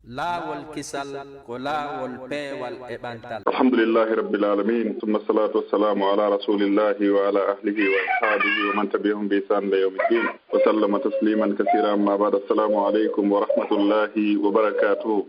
laawol kisal ko laawol peewal e ɓantal. alhamdulillahi rabbil alamin thumma salatu wassalamu ala rasulillahi wa ala ahlihi wa ashabihi wa man tabi'ahum bi ihsan ila yawmiddin wa sallama tasliman kaseeran. Amma ba'd, assalamu aleykum wa rahmatullahi wa barakatuh.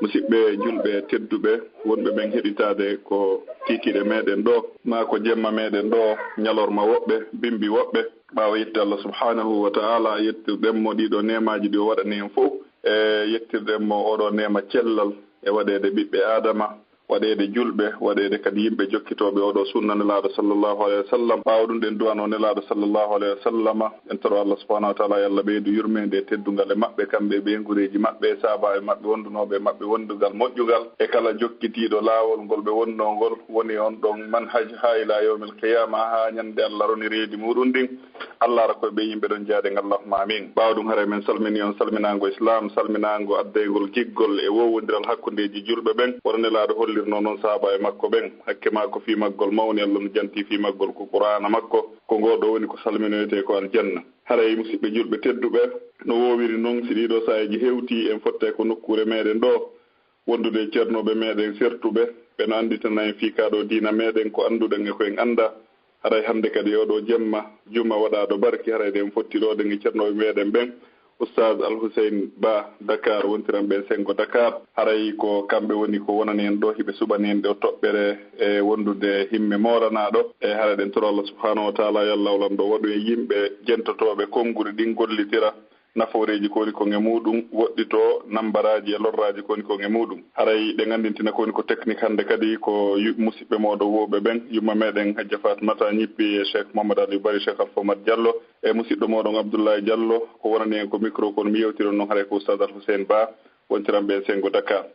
musidɓe julɓe tedduɓe wonɓe ɓen heɗitade ko kikiɗe meɗen ɗo ma ko jemma meɗen ɗo ñalorma woɓɓe bimbi woɓɓe ɓawa yetti Allah subhanahu wa ta'ala. yettirɗenmo ɗiɗo nemaji ɗi o waɗani hen fof e yettirɗenmo oɗo nema cellal e waɗede ɓiɓɓe adama, waɗede julɓe, waɗede kadi yimɓe jokkitoɓe oɗo sunna nelaɗo sallllahu alayhi wa sallam. ɓawa ɗum ɗen duwano nelaɗo sallllahu alayhi wa sallama en toro Allah subhanahu wa ta'ala yallah ɓeydu yurmede e teddugal e maɓɓe kamɓe ɓe gureji maɓɓe e sabaɓe maɓɓe wondunoɓe maɓɓe wondugal moƴƴugal e kala jokkitiɗo laawol ngol ɓe wonnogol woni on ɗon manhaj ha ila yawmil qiyama ha ñande Allah roni reedi muɗum ndin. Allah ara koye ɓe yimɓe ɗon jaade allahumma amin. ɓawa ɗum haara men salmini on salminago islam, salminago addaygol kiggol e wowodiral hakkudeji julɓe ɓen woto nelaɗo hollirno noon sahaba e makko ɓen hakke makko fi maggol mawni. Allah no janti fi maggol ko qur'ana makko ko ngoɗo woni ko salminoyete ko aljanna. haray musidɓe julɓe tedduɓe no wowiri noon si ɗiɗo sahaji hewti en fotte ko nokkure meɗen ɗo wondude ceernoɓe meɗen sertuɓe ɓeno anditana en fikaɗo diina meɗen ko anduɗen e koyen anda. haray hande kadi oɗo jemma juma waɗaɗo barki haray en fottiɗoɗen e ceernoɓe meɗen ɓen oustaz Alhusain Ba Dakar wontiran ɓen sengo Dakar. haray ko kamɓe woni ko wonani en ɗo hiɓe suɓani en ɗo toɓɓere e wondude himme moranaɗo e haray ɗen toro Allah subhanahu wa ta'ala yallawlam ɗo waɗu e yimɓe jentotoɓe konnguri ɗin gollitira nafooreji koni ko nge muɗum woɗɗito nambaraji e lorraji koni ko nge muɗum. haray ɗe gandintina koni ko technique hande kadi ko musidɓe moɗo woɓe ɓen yumma meɗen Hajja Fatimata ñippi e Cheikh Mamadou Aliou Bari, Cheikh Alfamad Diallo e musidɗo moɗon Abdoulaye Diallo ko wonani en ko micro kono mi yewtiron noon haray ko oustaz Alhusain Ba wontiranɓe e sengo Dakar.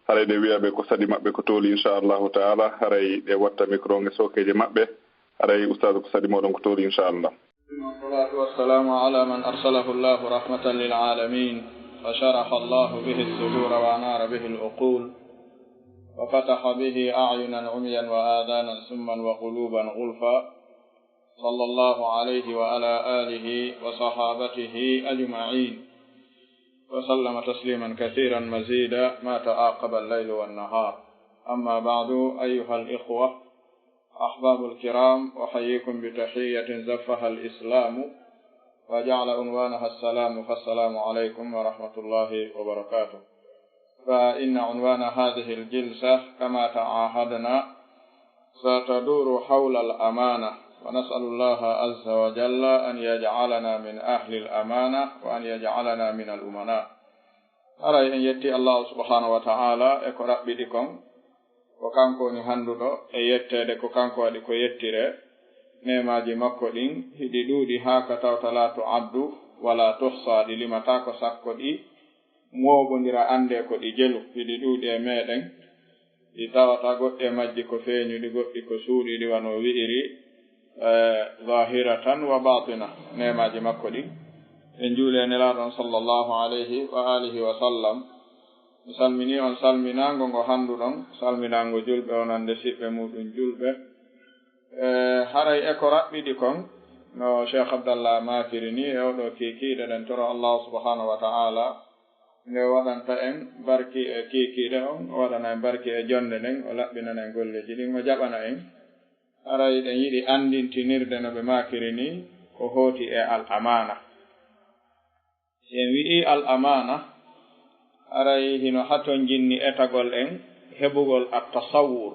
haray ɗe wiyaɓe ko sadi maɓɓe ko tooli inchallahu taala. haray ɗe watta micro nge sokeje maɓɓe. haray oustaz ko sadi moɗon ko tooli inchallah. والصلاة والسلام على من أرسله الله رحمة للعالمين فشرح الله به الصدور وأنار به العقول وفتح به أعينا عميا وآذانا سما وقلوبا غلفا صلى الله عليه وعلى آله وصحابته أجمعين وسلم تسليما كثيرا مزيدا ما تعاقب الليل والنهار. أما بعد أيها الإخوة أحباب الكرام، أحييكم بتحية زفها الإسلام وجعل عنوانها السلام، فالسلام عليكم ورحمة الله وبركاته. فإن عنوان هذه الجلسة كما تعاهدنا ستدور حول الأمانة، ونسأل الله عز وجل أن يجعلنا من أهل الأمانة وأن يجعلنا من الأمناء. أرى أن يتي الله سبحانه وتعالى اقرأ بدكم ko kanko woni handuɗo e yettede ko kanko waɗi ko yettire nemaji makko ɗin hiɗi ɗuuɗi haa ka tawta la to addu wala tohsa, ɗi limata ko sakko ɗi moɓodira ande ko ɗi jelu. hiɗi ɗuuɗi e meɗen, ɗi tawata goɗɗe majji ko feeñuɗi, goɗɗi ko suuɗiɗi wano wi'iri zahiratan wa batina. nemaji makko ɗin en juule nelaɗon sallllahu alayhi wa alihi wa sallam. mi salmini on salminango ngo handuɗon, salminango julɓe onande siɓɓe muɗum julɓe. haray e ko raɓɓiɗi kon no Cheikh Abdallah mafiri ni e oɗo kikiɗe ɗen toro Allah subhanahu wa ta'ala nde waɗanta en barki e kikiɗe on, o waɗana en barki e jonde nden, o laɓɓinana en golleji ɗin, o jaɓana en. haray ɗen yiɗi andintinirde no ɓe makiri ni ko hooti e al amana. en wi'i al amana aray hino haton jinni etagol en heɓugol at-tasawwur.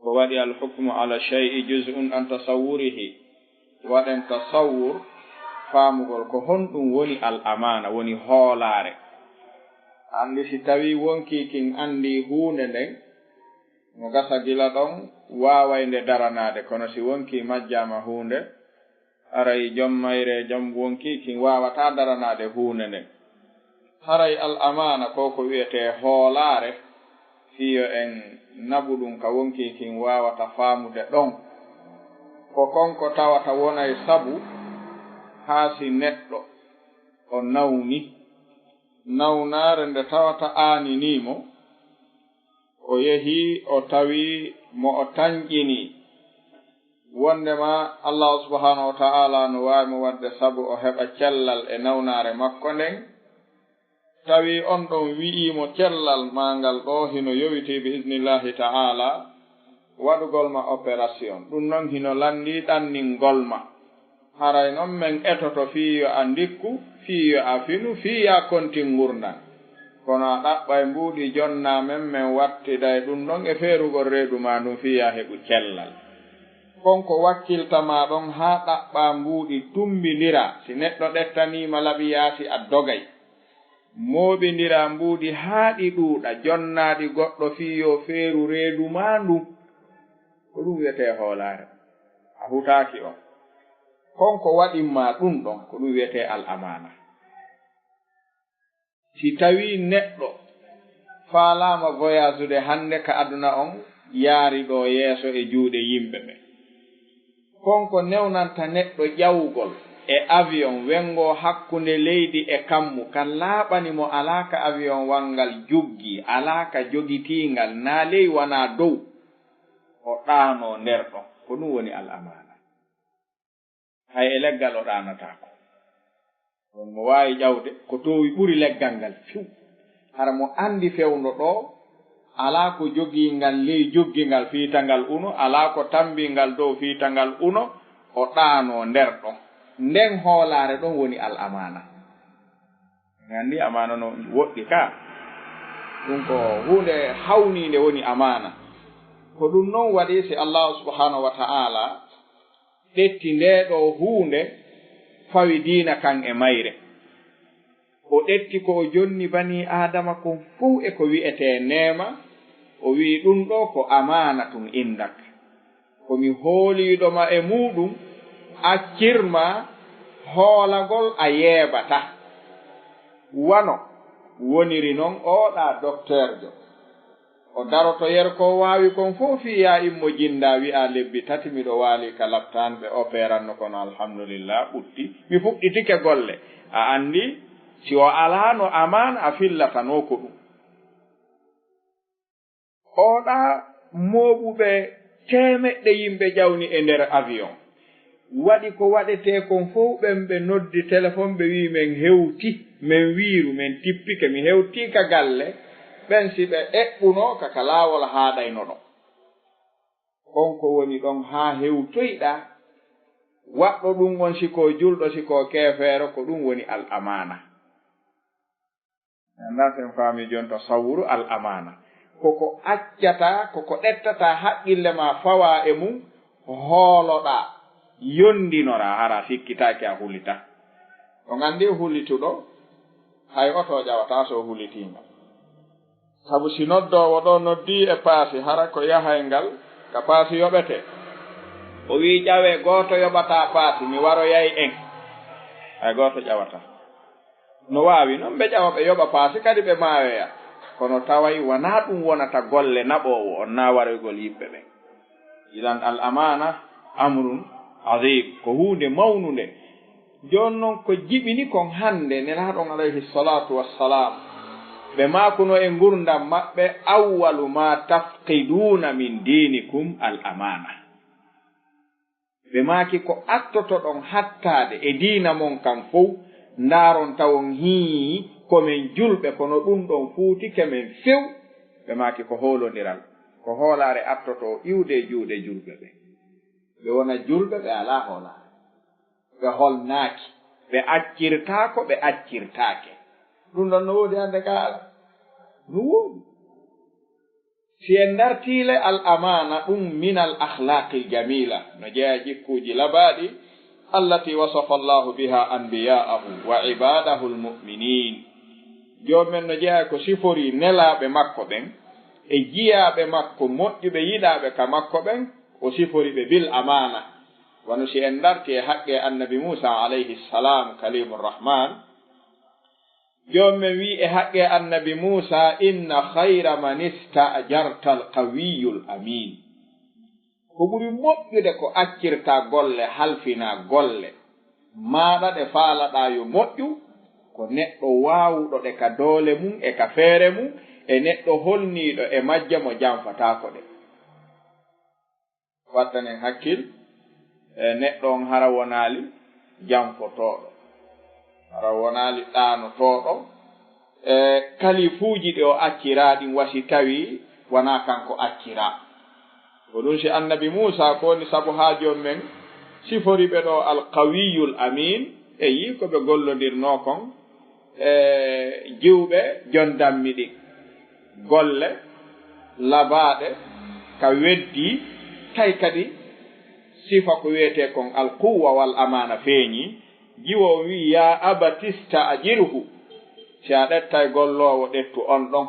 ko waɗi al-hukmu ala shay'i juz'un an tasawwurihi. waɗen tasawwur faamugol ko honɗum woni al-amana, woni hoolaare. andi si tawi wonki kin andi huunde nden no gasa gila ɗon waaway nde daranade, kono si wonki majjama huunde aray jom mayre jom wonki kin waawata daranade huunde nden. haray al amana ko wiyete hoolaare fiyo en nabu ɗum ka wonki kin wawata faamude ɗon ko konko tawata wonay sabu haa si neɗɗo o nawni nawnaare nde tawata aaninimo o yehi o tawi mo o tañƴini wondema Allah subhanahu wa ta'ala no wawi mo wadde sabu o heɓa cellal e nawnaare makko nden tawi on ɗon wi'imo cellal ma ngal ɗo hino yowiti bi idnillahi ta'ala waɗugol ma opération ɗum noon hino landi ɗanningol ma haray noon men etoto fiyo a ndikku fiyo a finu fiya kontin gurdan kono a ɗaɓɓay mbuuɗi jonna men wattiday ɗum ɗon e feerugol reedu ma ɗum fiya heɓu cellal konko wakkiltama ɗon ha ɗaɓɓa mbuuɗi tumbidira si neɗɗo ɗettanima laɓi yaasi a dogay mooɓidira mbuuɗi haaɗi ɗuuɗa jonnaɗi goɗɗo fiyo feeru reedu ma ndu ko ɗum wiyete hoolare a hutaaki on konko waɗinma ɗum ɗon ko ɗum wiyete al amana si tawi neɗɗo faalama voyage ude hande ka aduna on yaari ɗo yeeso e juuɗe yimɓe ɓe konko newnanta neɗɗo ƴawgol e avion wengo hakkunde leydi e kammu kan laaɓani mo alaka avion wangal juggi alaka jogitingal na ley wana dow o ɗaano nder ɗon ko ɗum woni al amana hay e leggal o ɗanatako on mo wawi ƴawde ko towi ɓuri leggal ngal fiw hara mo andi fewno ɗo ala ko jogingal ley joggingal fiitangal uno ala ko tambingal dow fiitangal uno o ɗaano nder ɗon nden hoolare ɗon woni al amana gandi amana no woɗɗi ka ɗum ko hunde hawnide woni amana ko ɗum noon waɗi si allahu subhanahu wa ta'ala ɗetti ndeɗo hunde fawi diina kan e mayre o ɗetti ko o jonni bani adama kon fuu e ko wi'ete neema o wi ɗum ɗo ko amana tun indak komi hooliɗoma e muɗum accirma hoolagol a yeebata wano woniri noon oɗa docteur jo o daroto yer ko wawi kon fof fiya immo jinda wi'a lebbi tati miɗo waali ka laptan ɓe opéranno kono alhamdulillah ɓutti mi fuɗɗitike golle a andi si o alano amana a fillatano ko ɗum oɗa mooɓuɓe temeɗɗe yimɓe ƴawni e nder avion waɗi ko waɗete kon fof ɓen ɓe noddi téléphone ɓe wi men hewti min wiiru min tippike mi hewti ka galle ɓen si ɓe eɓɓuno kaka laawol haaɗayno ɗon konko woni ɗon haa hewtoyɗa waɗɗo ɗum on siko julɗo siko keefeero ko ɗum woni al amana anda sen faami jonta sawru al amana koko accata koko ɗettata haqqille ma fawa e mum hooloɗa yondinora hara fikkitaki a hulita o gandi hulituɗo hay oto ƴawata so hulitima sabu si noddowo ɗo noddi e paasi hara ko yahay ngal ka paasi yoɓete o wi ƴawe gooto yoɓata paasi mi waroyay en hay gooto ƴawata no waawi noon ɓe ƴawa ɓe yoɓa paasi kadi ɓe maayoya kono taway wona ɗum wonata golle naɓowo on na waroygol yimɓe ɓe idan al amana amrun azim ko hunde mawnunde jooni noon ko jiɓini kon hannde nelaaɗon alayhi salatu wassalam ɓe maakuno e ngurdam maɓɓe awwalu ma tafqiduna min dinikum al amana ɓe maaki ko attoto ɗon hattade e diina mon kam fof ndaaron tawon hii komin julɓe kono ɗum ɗon fuutike min few ɓe maaki ko hoolodiral ko hoolare attoto iwde juuɗe julɓe ɓe ɓe wona julɓe ɓe ala hoolare ɓe holnaaki ɓe accirtaako ɓe accirtaake ɗum ɗon no woodi hannde kaala no woodi si en dartiile al amana ɗum min al akhlaqi jamila no jeeya jikkuuji labaaɗi allati wasafa allahu biha anbiya'ahu wa ibadahu almu'minin joomen no jeeya ko sifori nelaaɓe makko ɓen e jiyaaɓe makko moƴƴuɓe yiɗaaɓe ka makko ɓen o sifori ɓe bil amana wano si en darti e haqqe annabi Musa alayhi salam kalimurrahman joomen wi e haqqe annabi Musa inna khayra man ista'jarta alqawiyul amin ko ɓuri moƴƴude ko accirta golle halfina golle maaɗa ɗe faalaɗa yo moƴƴu ko neɗɗo waawuɗo ɗe ka doole mum e ka feere mum e neɗɗo holniiɗo e majja mo janfatako ɗe wattanen hakkil e neɗɗo on hara wonaali janfotoɗo hara wonaali ɗaanotoɗo kalifuuji ɗi o accira ɗin wasi tawi wona kanko accira ko ɗum si annabi Musa ko woni sabu haa joom men sifori ɓe ɗo alqawiyul amin e yi ko ɓe gollodirno kon jiwɓe jondammi ɗi golle labaɗe ka weddi tay kadi sifa ko wiyete kon alquwa wal amana feeñi jiwo wi ya abatista ajirhu si a ɗetta gollowo ɗettu on ɗon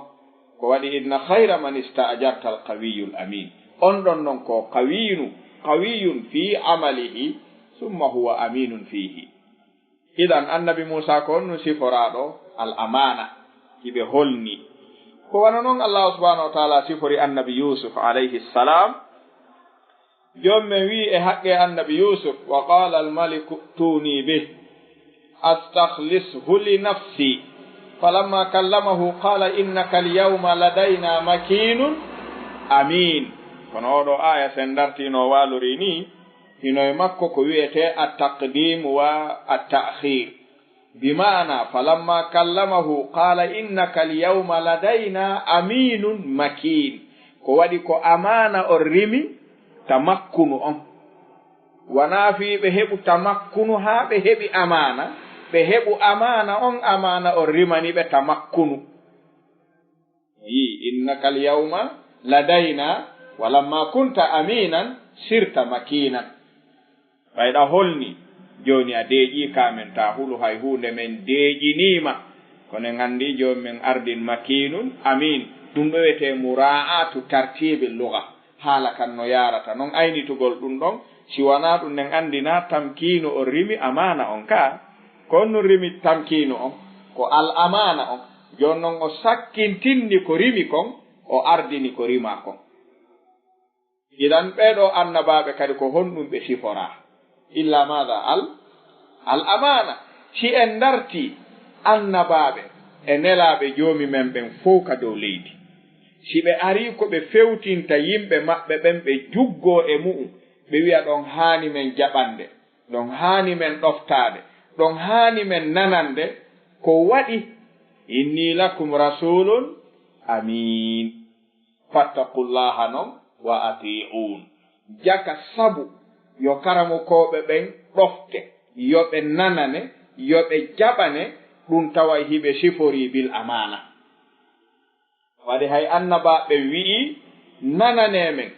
ko waɗi inna hayra man istaajarta alqawiyul amin on ɗon noon ko qawiyun fi amalihi summa huwa aminun fihi idan annabi Musa ko on no siforaɗo al amana hiɓe holni ko wana noon Allah subhanahu wa ta'ala sifori annabi Yusuf alayhi salam jomme wi e haqqe annabi Yusuf wa qala al maliku tuni bih astakhlishu li nafsi falamma kallamahu qala innaka al yawma ladayna makinun amin kono oɗo aya sen dartino walori ni hinoye makko ko wiyete at-taqdim wa at-ta'khir bimana falamma kallamahu qala innaka al-yawma ladayna aminun makin ko waɗi ko amana o rimi tamakkunu on wana fi ɓe heɓu tamakkunu ha ɓe heɓi amana ɓe heɓu amana on amana o rimani ɓe tamakkunu yi innaka al-yawma ladayna walamma kunta aminan sirta makinan ɓayɗa holni joni a deeƴi kamen ta hulu hay hunde men deeƴinima kono gandi joni men ardin makinun amin ɗum ɗo wiyete mura'atu tartibe lugha haala kan no yarata noon aynitugol ɗum ɗon si wona ɗum nen andina tamkino o rimi amana on ka ko on no rimi tamkino on ko al amana on joni noon o sakkintinni ko rimi kon o ardini ko rima kon idan ɓeɗo annabaɓe kadi ko honɗum ɓe sifora illa maɗa al amana si en darti annabaɓe e nelaɓe joomi men ɓen fof ka dow leydi si ɓe ari ko ɓe fewtinta yimɓe maɓɓe ɓen ɓe juggo e mu'um ɓe wiya ɗon haani men jaɓande ɗon haani men ɗoftade ɗon haani men nanande ko waɗi inni lakum rasulun amin fattaqullaha noon wa ati'un jaka sabu yo karamukoɓe ɓen ɗofte yoɓe nanane yoɓe jaɓane ɗum tawa hiɓe sifori bil amana waɗi hay annabaɓe wi'i nananemen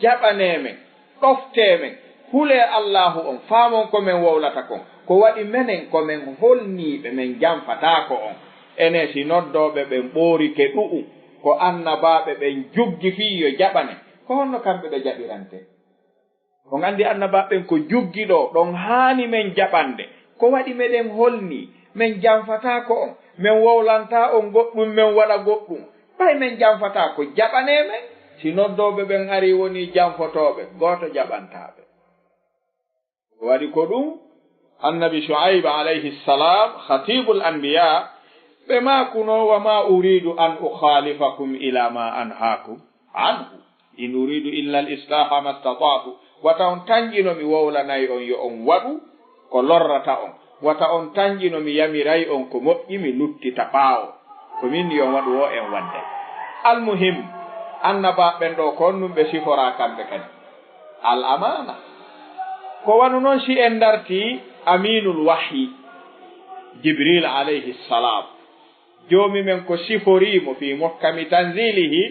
jaɓanemen ɗoftemen hule allahu on faamon komin wowlata kon ko waɗi menen komin holniɓe men jamfatako on ene si noddoɓe ɓen ɓoorike ɗu'um ko annabaɓe ɓen juggi fi yo jaɓane ko honno kamɓe ɓe jaɓirante ko gandi annabaɓen ko juggi ɗo ɗon haani men jaɓande ko waɗi meɗen holni men jamfatako on min wowlanta on goɗɗum min waɗa goɗɗum ɓay min jamfata ko jaɓanemen si noddoɓe ɓen ari woni jamfotoɓe goto jaɓantaɓe waɗi ko ɗum annabi Shu'aib alayhi salam khatibul anbiya ɓe makuno wa ma uridu an ukhalifakum ila ma anhaakum anhu in uridu illa al islaha ma stata'tu wata on tanjino mi wowlanayi on yo on waɗu ko lorrata on wata on tanjino mi yamiray on ko moƴƴi mi luttita ɓaawo ko min yo waɗu o en wadde almuhim annabaɓen ɗo ko num ɓe sifora kamɓe kadi al amana ko wanu noon si en darti aminul wahyi jibril alayhi salam joomi men ko siforimo fi muhkami tanzilihi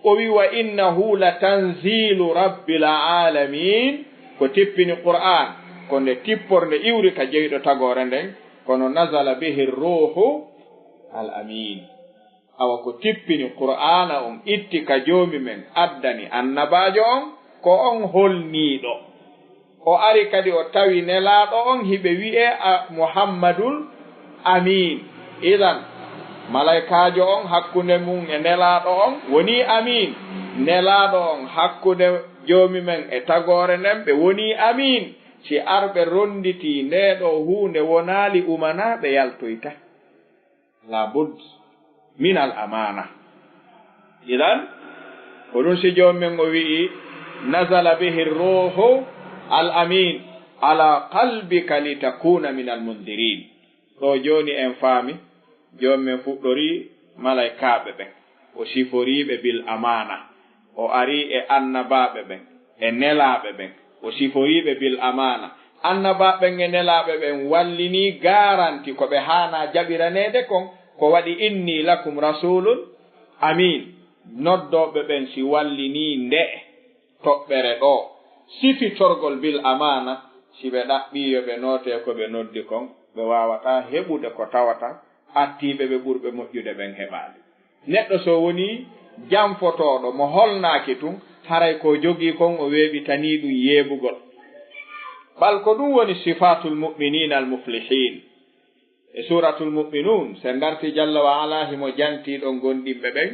o wi wa innahu la tanzilu rabbil alamin ko tippini qur'an ko nde tippornde iwri ka jeyɗo tagore nden kono nazala bihi ruhu al amin awa ko tippini qur'ana on itti ka joomi men addani annabajo on ko on holniɗo o ari kadi o tawi nelaɗo on hiɓe wi'e muhammadul amin idan malaikajo on hakkunde mum e nelaɗo on woni amin nelaɗo on hakkunde joomi men e tagore nden ɓe woni amin si arɓe ronditi ndeɗo hunde wonali umana ɓe yaltoyta labud min al amana idan ko ɗum si joomi men o wi'i nazala bihi ruhu al amin ala qalbika litakuna min al mundirin ɗo joni en faami joomi men fuɗɗori malaikaɓe ɓen o siforiɓe bil amana o ari e annabaɓe ɓen e nelaɓe ɓen o siforiɓe bil amana annabaɓen e nelaɓe ɓen wallini garanti ko ɓe hana jaɓiranede kon ko waɗi inni lakum rasulun amin noddoɓe ɓen si wallini nde toɓɓere ɗo sifitorgol bil amana si ɓe ɗaɓɓiyo ɓe noote ko ɓe noddi kon ɓe wawata heɓude ko tawata attiɓe ɓe ɓurɓe moƴƴude ɓen heɓali neɗɗo so woni jamfotoɗo mo holnaki tun haray ko jogii kon o weeɓitani ɗum yeebugol bal ko ɗum woni sifatul muminina al muflihin e suratul muminun se darti jalla wa ala himo jantiɗon gonɗimɓe ɓen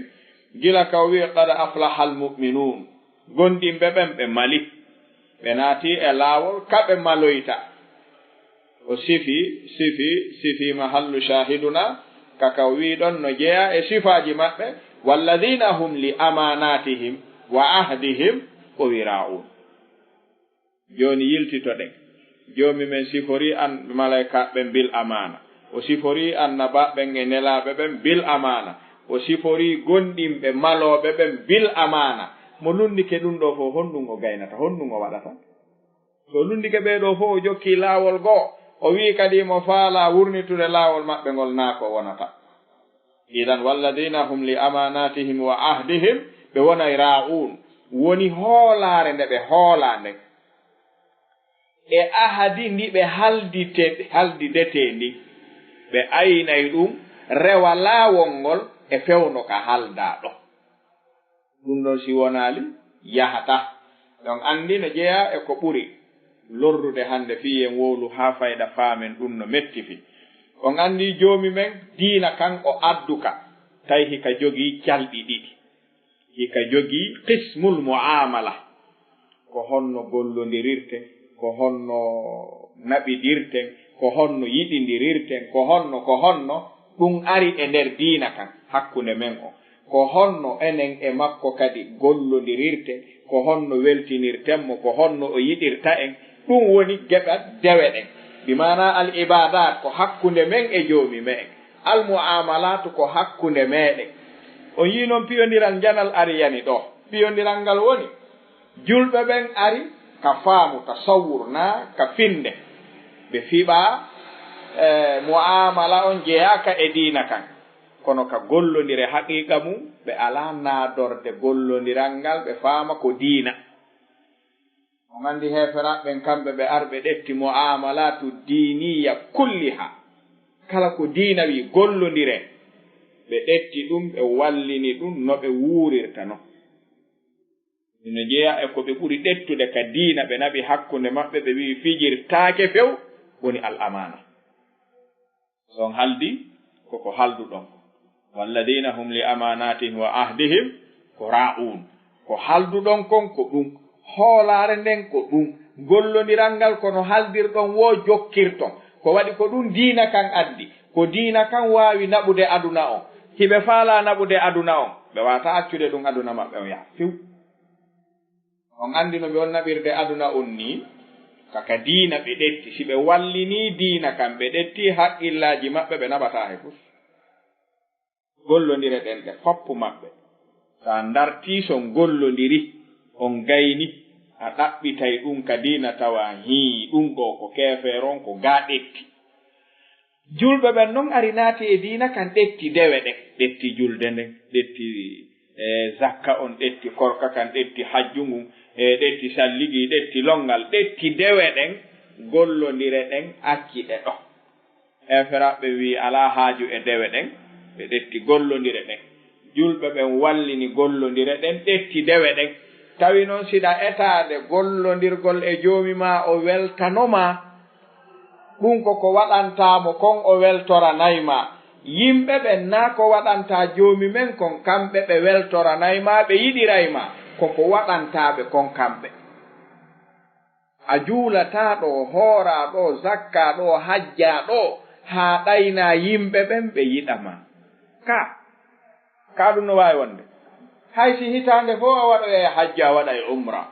gila ka wi qad aflaha al muminun gonɗimɓe ɓen ɓe mali ɓe naati e laawol kaɓe maloyta o sifi mahallu shahiduna kaka wiɗon no jeeya e sifaji maɓɓe walladina hum li amanatihim wa ahdihim qawira'un joni yiltitoɗen jomi men sifori an malaikaɓe bil amana o sifori annabaɓen e nelaɓe ɓen bil amana o sifori gonɗimɓe maloɓe ɓen bil amana mo lundike ɗum ɗo fof honɗum o gaynata honɗum o waɗata so lundike ɓeɗo fof o jokki laawol goo o wi kadi mo faala wurnitude laawol maɓɓe ngol naako wonata idan walladina hum li amanatihim wa ahdihim ɓe wonay ra'un woni hoolare nde ɓe hoolande e ahadi ndi ɓe haldidete ndi ɓe aynay ɗum rewa laawol ngol e fewno ka halda ɗo ɗum ɗon si wonali yahata donc andi no jeeya e ko ɓuri lorrude hande fiyen wowlu ha fayda faamen ɗum no metti fi on andi joomi men diina kan o adduka tawi hika jogii calɗi ɗiɗi hika jogii qismul muamala ko honno gollodirирten ko honno naɓiɗirten ko honno yiɗidirirten ko honno ɗum ari e nder diina kan hakkunde men o ko honno enen e makko kadi gollodirирten ko honno weltinirtenmo ko honno o yiɗirta en ɗum woni geɓat dewe ɗen bimana al ibadat ko hakkunde men e joomi men al muamalatu ko hakkunde meɗen on yi noon piyodiral janal ari yani ɗo piyodiral ngal woni julɓe ɓen ari ka faamu tasawwur na ka finde ɓe fiɓa muamala on jeeyaka e diina kan kono ka gollodire haqiqa mum ɓe ala naadorde gollodiral ngal ɓe faama ko diina on andi heferaɓɓen kamɓe ɓe arɓe ɗetti muamalatu diniya kulliha kala ko diina wi gollodire ɓe ɗetti ɗum ɓe wallini ɗum no ɓe wuurirta no ino jeeya e ko ɓe ɓuri ɗettude ka diina ɓe naɓi hakkunde maɓɓe ɓe wi fijirtaake few woni al amana son haldi koko halduɗon walladina hum li amanatihim wa ahdihim ko ra'un ko halduɗon kon ko ɗum hoolare nden ko ɗum gollodiral ngal kono haldirɗon wo jokkirton ko waɗi ko ɗum diina kan addi ko diina kan waawi naɓude aduna on hiɓe faala naɓude aduna on ɓe wata accude ɗum aduna maɓɓe on yaha few on andi no ɓe on naɓirde aduna on ni kaka diina ɓe ɗetti si ɓe wallini diina kan ɓe ɗetti haqqillaji maɓɓe ɓe naɓata he fof gollodire ɗen ɗe foppu maɓɓe sa darti son gollodiri on gayni a ɗaɓɓitay ɗum ka diina tawa ɗum ɗo ko keferon ko ga ɗetti julɓe ɓen noon ari naati e diina kan ɗetti dewe ɗen ɗetti julde nden ɗetti zakka on ɗetti korka kan ɗetti hajju ngun ɗetti salligi ɗetti longal ɗetti dewe ɗen gollodire ɗen acciɗe ɗo heferaɓe wi ala haaju e dewe ɗen ɓe ɗetti gollodire ɗen julɓe ɓen wallini gollodire ɗen ɗetti dewe ɗen tawi noon siɗa etade gollodirgol e joomi ma o weltanoma ɗum koko waɗantamo kon o weltoranayma yimɓe ɓen na ko waɗanta joomi men kon kamɓe ɓe weltoranayma ɓe yiɗirayma koko waɗantaɓe kon kamɓe a juulata ɗo hoora ɗo zakka ɗo hajja ɗo ha ɗayna yimɓe ɓen ɓe yiɗama ka ɗum no wawi wonde hay si hitande fo a waɗa e hajja waɗa e umra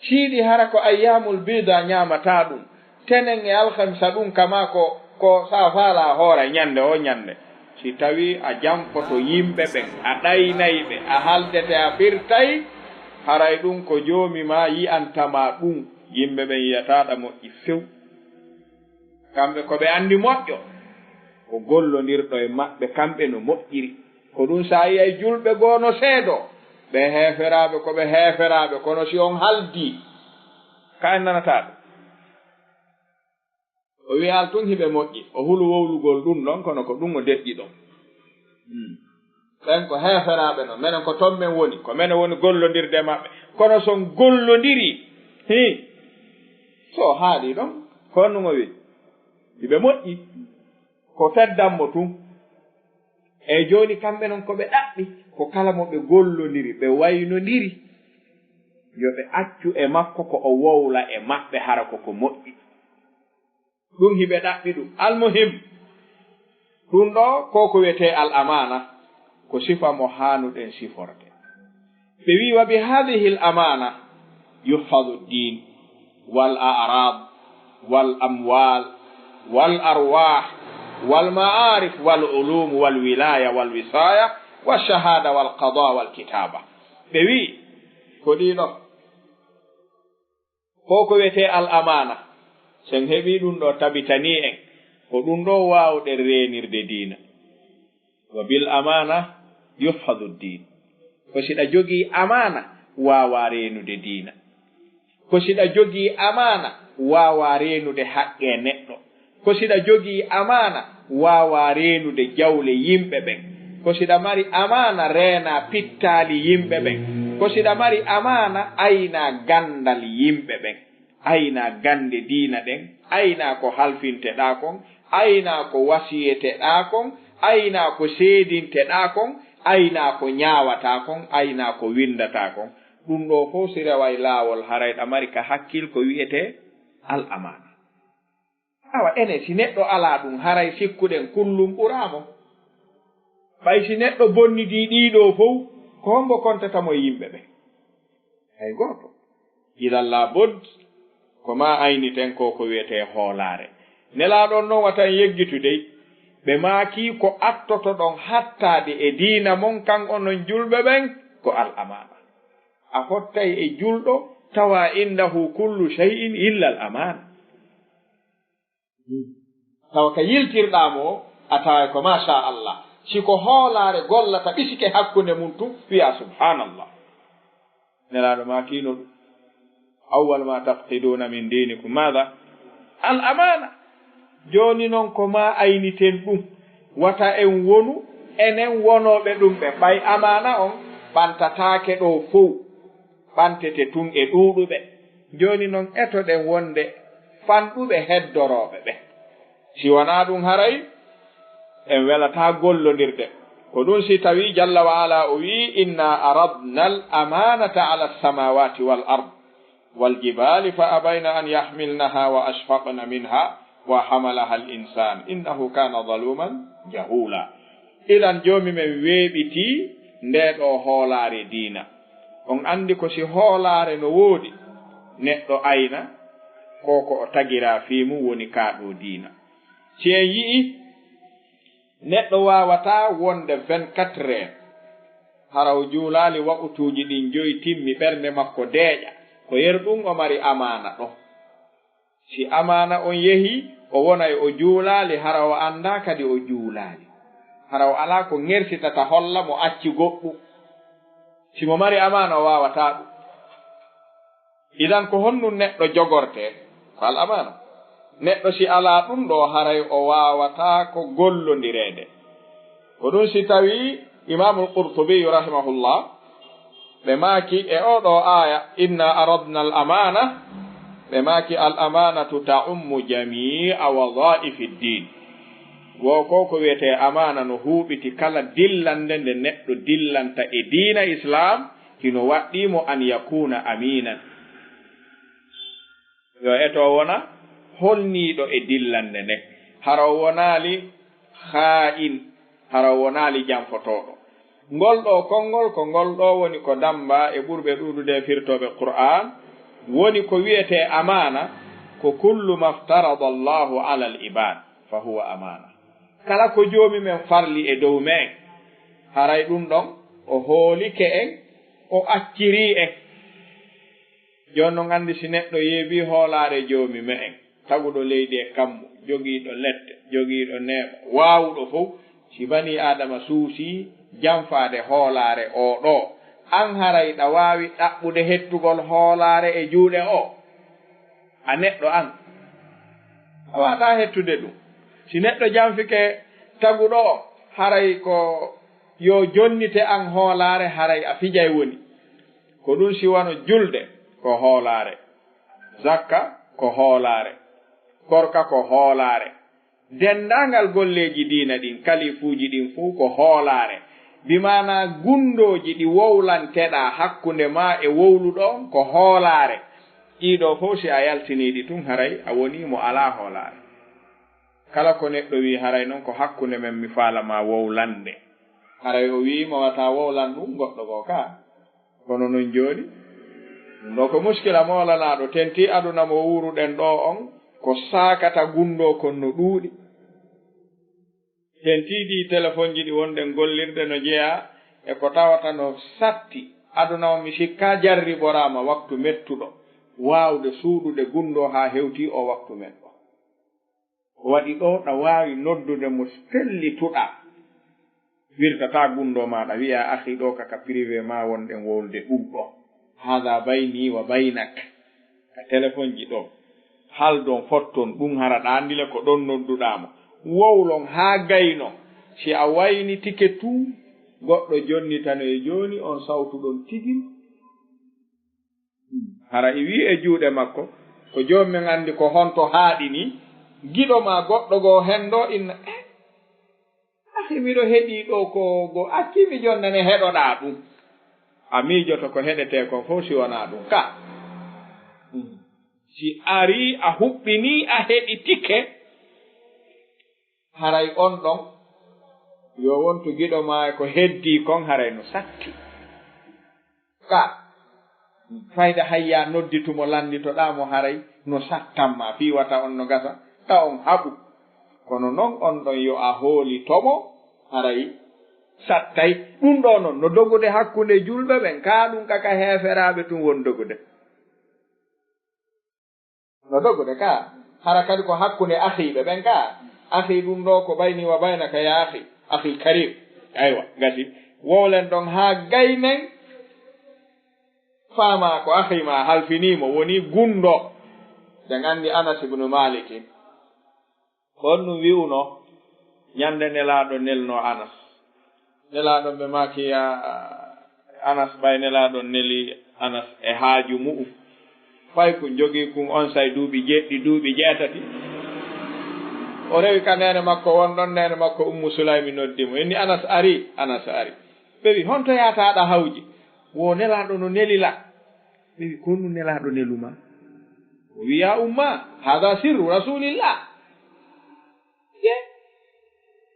ciiɗi hara ko ayyamul bida ñamata ɗum tenen e alhamisa ɗum kama ko sa faala hoora ñande o ñande si tawi a jampoto yimɓe ɓen a ɗaynayi ɓe a haldete a firtay haray ɗum ko joomi ma yi'antama ɗum yimɓe ɓen yiyataɗa moƴƴi few kamɓe ko ɓe anndi moƴƴo ko gollondirɗo e maɓɓe kamɓe no moƴƴiri ko ɗum sa yiyay julɓe goo no seedo ɓe heeferaɓe ko ɓe heeferaɓe kono si on haldi ka en nanata ɗum o wiyal tun hiɓe moƴƴi o hulu wowlugol ɗum ɗon kono ko ɗum o deƴƴi ɗon ɓen ko heeferaɓe noon minen ko toon men woni ko minen woni gollondirde maɓɓe kono son gollondiri so haali ɗon ko honnumo wi hiɓe moƴƴi ko teddanmo tun e joni kamɓe noon ko ɓe ɗaɓɓi ko kala mo ɓe gollondiri ɓe waynodiri yo ɓe accu e makko ko o wowla e maɓɓe hara koko moƴƴi ɗum hiɓe ɗaɓɓi ɗum almuhim ɗum ɗo koko wiyete al amana ko sifa mo hanuɗen siforde ɓe wi wa bi hadihi l amana yuhfadu ddin wal a'rad wal amwal wal arwah wal ma'arif wal ulum wal wilaya wal wisaya wal shahada wal qada wal kitaba ɓe wi ko ɗiɗo koko wiyete al amana sen heɓi ɗum ɗo tabitani en ko ɗum ɗo wawɗen renirde diina wa bil amana yuhfadu ddin ko siɗa jogii amana wawa renude diina ko siɗa jogii amana wawa renude haqqe neɗɗo ko siɗa jogii amana wawa renude jawle yimɓe ɓen ko siɗa mari amana reena pittaali yimɓe ɓen ko siɗa mari amana ayna gandal yimɓe ɓen ayna gande diina ɗen ayna ko halfinteɗa kon ayna ko wasiyeteɗa kon ayna ko seedinteɗa kon ayna ko ñaawata kon ayna ko windata kon ɗum ɗo fof si reway laawol harayɗa mari ka hakkil ko wiyete al amana awa ene si neɗɗo ala ɗum haray sikkuɗen kullum ɓuramo ɓay si neɗɗo bonnidi ɗiɗo fof ko hombo kontatamo yimɓe ɓe hay goto idan labod ko ma ayniten ko wiyete hoolare nelaɗon noon watan yeggitudey ɓe maaki ko attoto ɗon hattade e diina mon kan onon julɓe ɓen ko al amana a fottay e julɗo tawa indahu kullu shay'in illa al amana tawa ka yiltirɗamo a tawa ko masha Allah siko hoolare gollata ɓisike hakkunde mum tu wiya subhanallah nelaɗo maakino ɗum awwal ma tafqiduna min dinikum mada al amana joni noon ko ma ayniten ɗum wata en wonu enen wonoɓe ɗum ɓe ɓay amana on ɓantatake ɗo fof ɓantete tun e ɗuɗuɓe joni noon etoɗen wonde fanɗuɓe heddoroɓe ɓe si wona ɗum haray en welata gollondirde ko ɗum si tawi jalla wa ala o wi inna aradna al amanata ala alsamawati wal ard wal jibali fa abayna an yahmilnaha wa ashfaqna minha wa hamalaha al insan innahu kana zaluman jahula ilan jomi men weeɓiti ndeɗo hoolare diina on andi ko si hoolare no woodi neɗɗo ayna koko o tagira fimu woni kaɗo diina si en yi'i neɗɗo wawata wonde 24 heures haraw juulali waɓutuji ɗin joyi timmi ɓernde makko deeƴa ko yer ɗum o mari amana ɗo si amana on yehi o wonay o juulali haraw anda kadi o juulali haraw ala ko ŋersitata holla mo acci goɗɗu simo mari amana o wawata ɗum idan ko honnum neɗɗo jogorte ko al amana neɗɗo si ala ɗum ɗo haray o wawata ko gollondirede ko ɗum si tawi imamul qurtubi rahimahullah ɓe maaki e oɗo aya inna aradna al amana ɓe maaki al amanatu ta'ummu jami'a wadha'ifi ddin wo ko wiyete amana no huuɓiti kala dillande nde neɗɗo dillanta e diina islam hino waɗɗimo an yakuna aminan yo eto wona holniɗo e dillande nde hara wonali ha'in hara wonali jamfotoɗo ngol ɗo konngol ko ngol ɗo woni ko damba e ɓurɓe ɗuɗude firtoɓe qur'an woni ko wiyete amana ko kullu ma ftarada allahu ala al ibad fa huwa amana kala ko joomi men farli e dow men haray ɗum ɗon o hoolike en o acciri en jooni noon anndi si neɗɗo yeebi hoolaare joomi me en taguɗo leydi e kammu jogiiɗo lette jogiiɗo neema waawuɗo fof si bani adama suusii janfaade hoolaare o ɗo an haray ɗa waawi ɗaɓɓude hettugol hoolaare e juuɗe o a neɗɗo an a waataa hettude ɗum si neɗɗo janfike taguɗo o haray ko yo jonnite an hoolaare haray a fijay woni ko ɗum si wano julde ko hoolaare zakka ko hoolaare korka ko hoolaare denndaangal golleeji diina ɗin kalifuuji ɗin fuu ko hoolaare bimaana gundooji ɗi wowlanteɗaa hakkunde ma e wowluɗo ko hoolaare ɗiɗo fof si a yaltiniiɗi tun haray a woni mo alaa hoolaare kala ko neɗɗo wii haray noon ko hakkunde men mi faalama wowlande haray o wii mo wataa wowlan ɗum goɗɗo koo kaa kono noon jooni ɗum ɗo ko muskila moolanaaɗo tentii aduna mo wuuruɗen ɗo on ko saakata gundoo kon no ɗuuɗi tentii ɗi téléphone ji ɗi wonɗen gollirde no jeyaa e ko tawata no satti aduna o mi sikka jarriboraama waktu mettuɗo waawde suuɗude gundoo haa hewtii o waktu men ɗo waɗi ɗo ɗa waawi noddude mo sellituɗaa wirtataa gundoo maaɗa wiya ahi ɗo kaka privé ma wonɗen wowlde ɗum ɗo hada bayni wa baynak ka téléphone ji ɗo haldon fotton ɗum hara ɗa andile ko ɗon nodduɗamo wowlon haa gayno si a wayni tike tum goɗɗo jonnitano e jooni on sawtuɗon tigi hara i wi e juuɗe makko ko joomen anndi ko honto haaɗi ni giɗo ma goɗɗo goo henndo inna ahi miɗo heɗii ɗo ko go accimi jonnane heɗoɗaa ɗum a miijoto ko heɗetee kon fof si wonaa ɗum ka si arii a huɓɓinii a heɗi tike haray on ɗon yo wontu giɗo maa ko heddii kon haray no satti ka fayda hayya nodditumo lannditoɗaamo haray no sattanma fiiwata on no gasa ta on haɓu kono noon on ɗon yo a hoolitomo haray sattay ɗum ɗo noon no dogude hakkunde julɓe ɓen kaa ɗum kaka heeferaaɓe ɗum won dogude no dogude kaa hara kadi ko hakkunde ahiiɓe ɓen kaa ahi ɗum ɗo ko bayni wa baynaka ya ahi karim aywa gasi wowlen ɗon haa gaynen faama ko ahima halfiniimo woni gundo den anndi Anas ibnu Maliki on ɗum wi'uno ñande nelaaɗo nelno Anas nelaaɗo ɓe maaki Anas ɓay nelaaɗo neli Anas e haaju mu'um fay ko jogii kum on say duuɓi jeetati o rewi ka nene makko wonɗon nene makko Ummu Sulaymi noddimo inni Anas ari ɓe wi honto yataɗa hawji wo nelaɗo no nelila ɓe wi konnu nelaɗo neluma o wi ya umma hada sirru rasulillah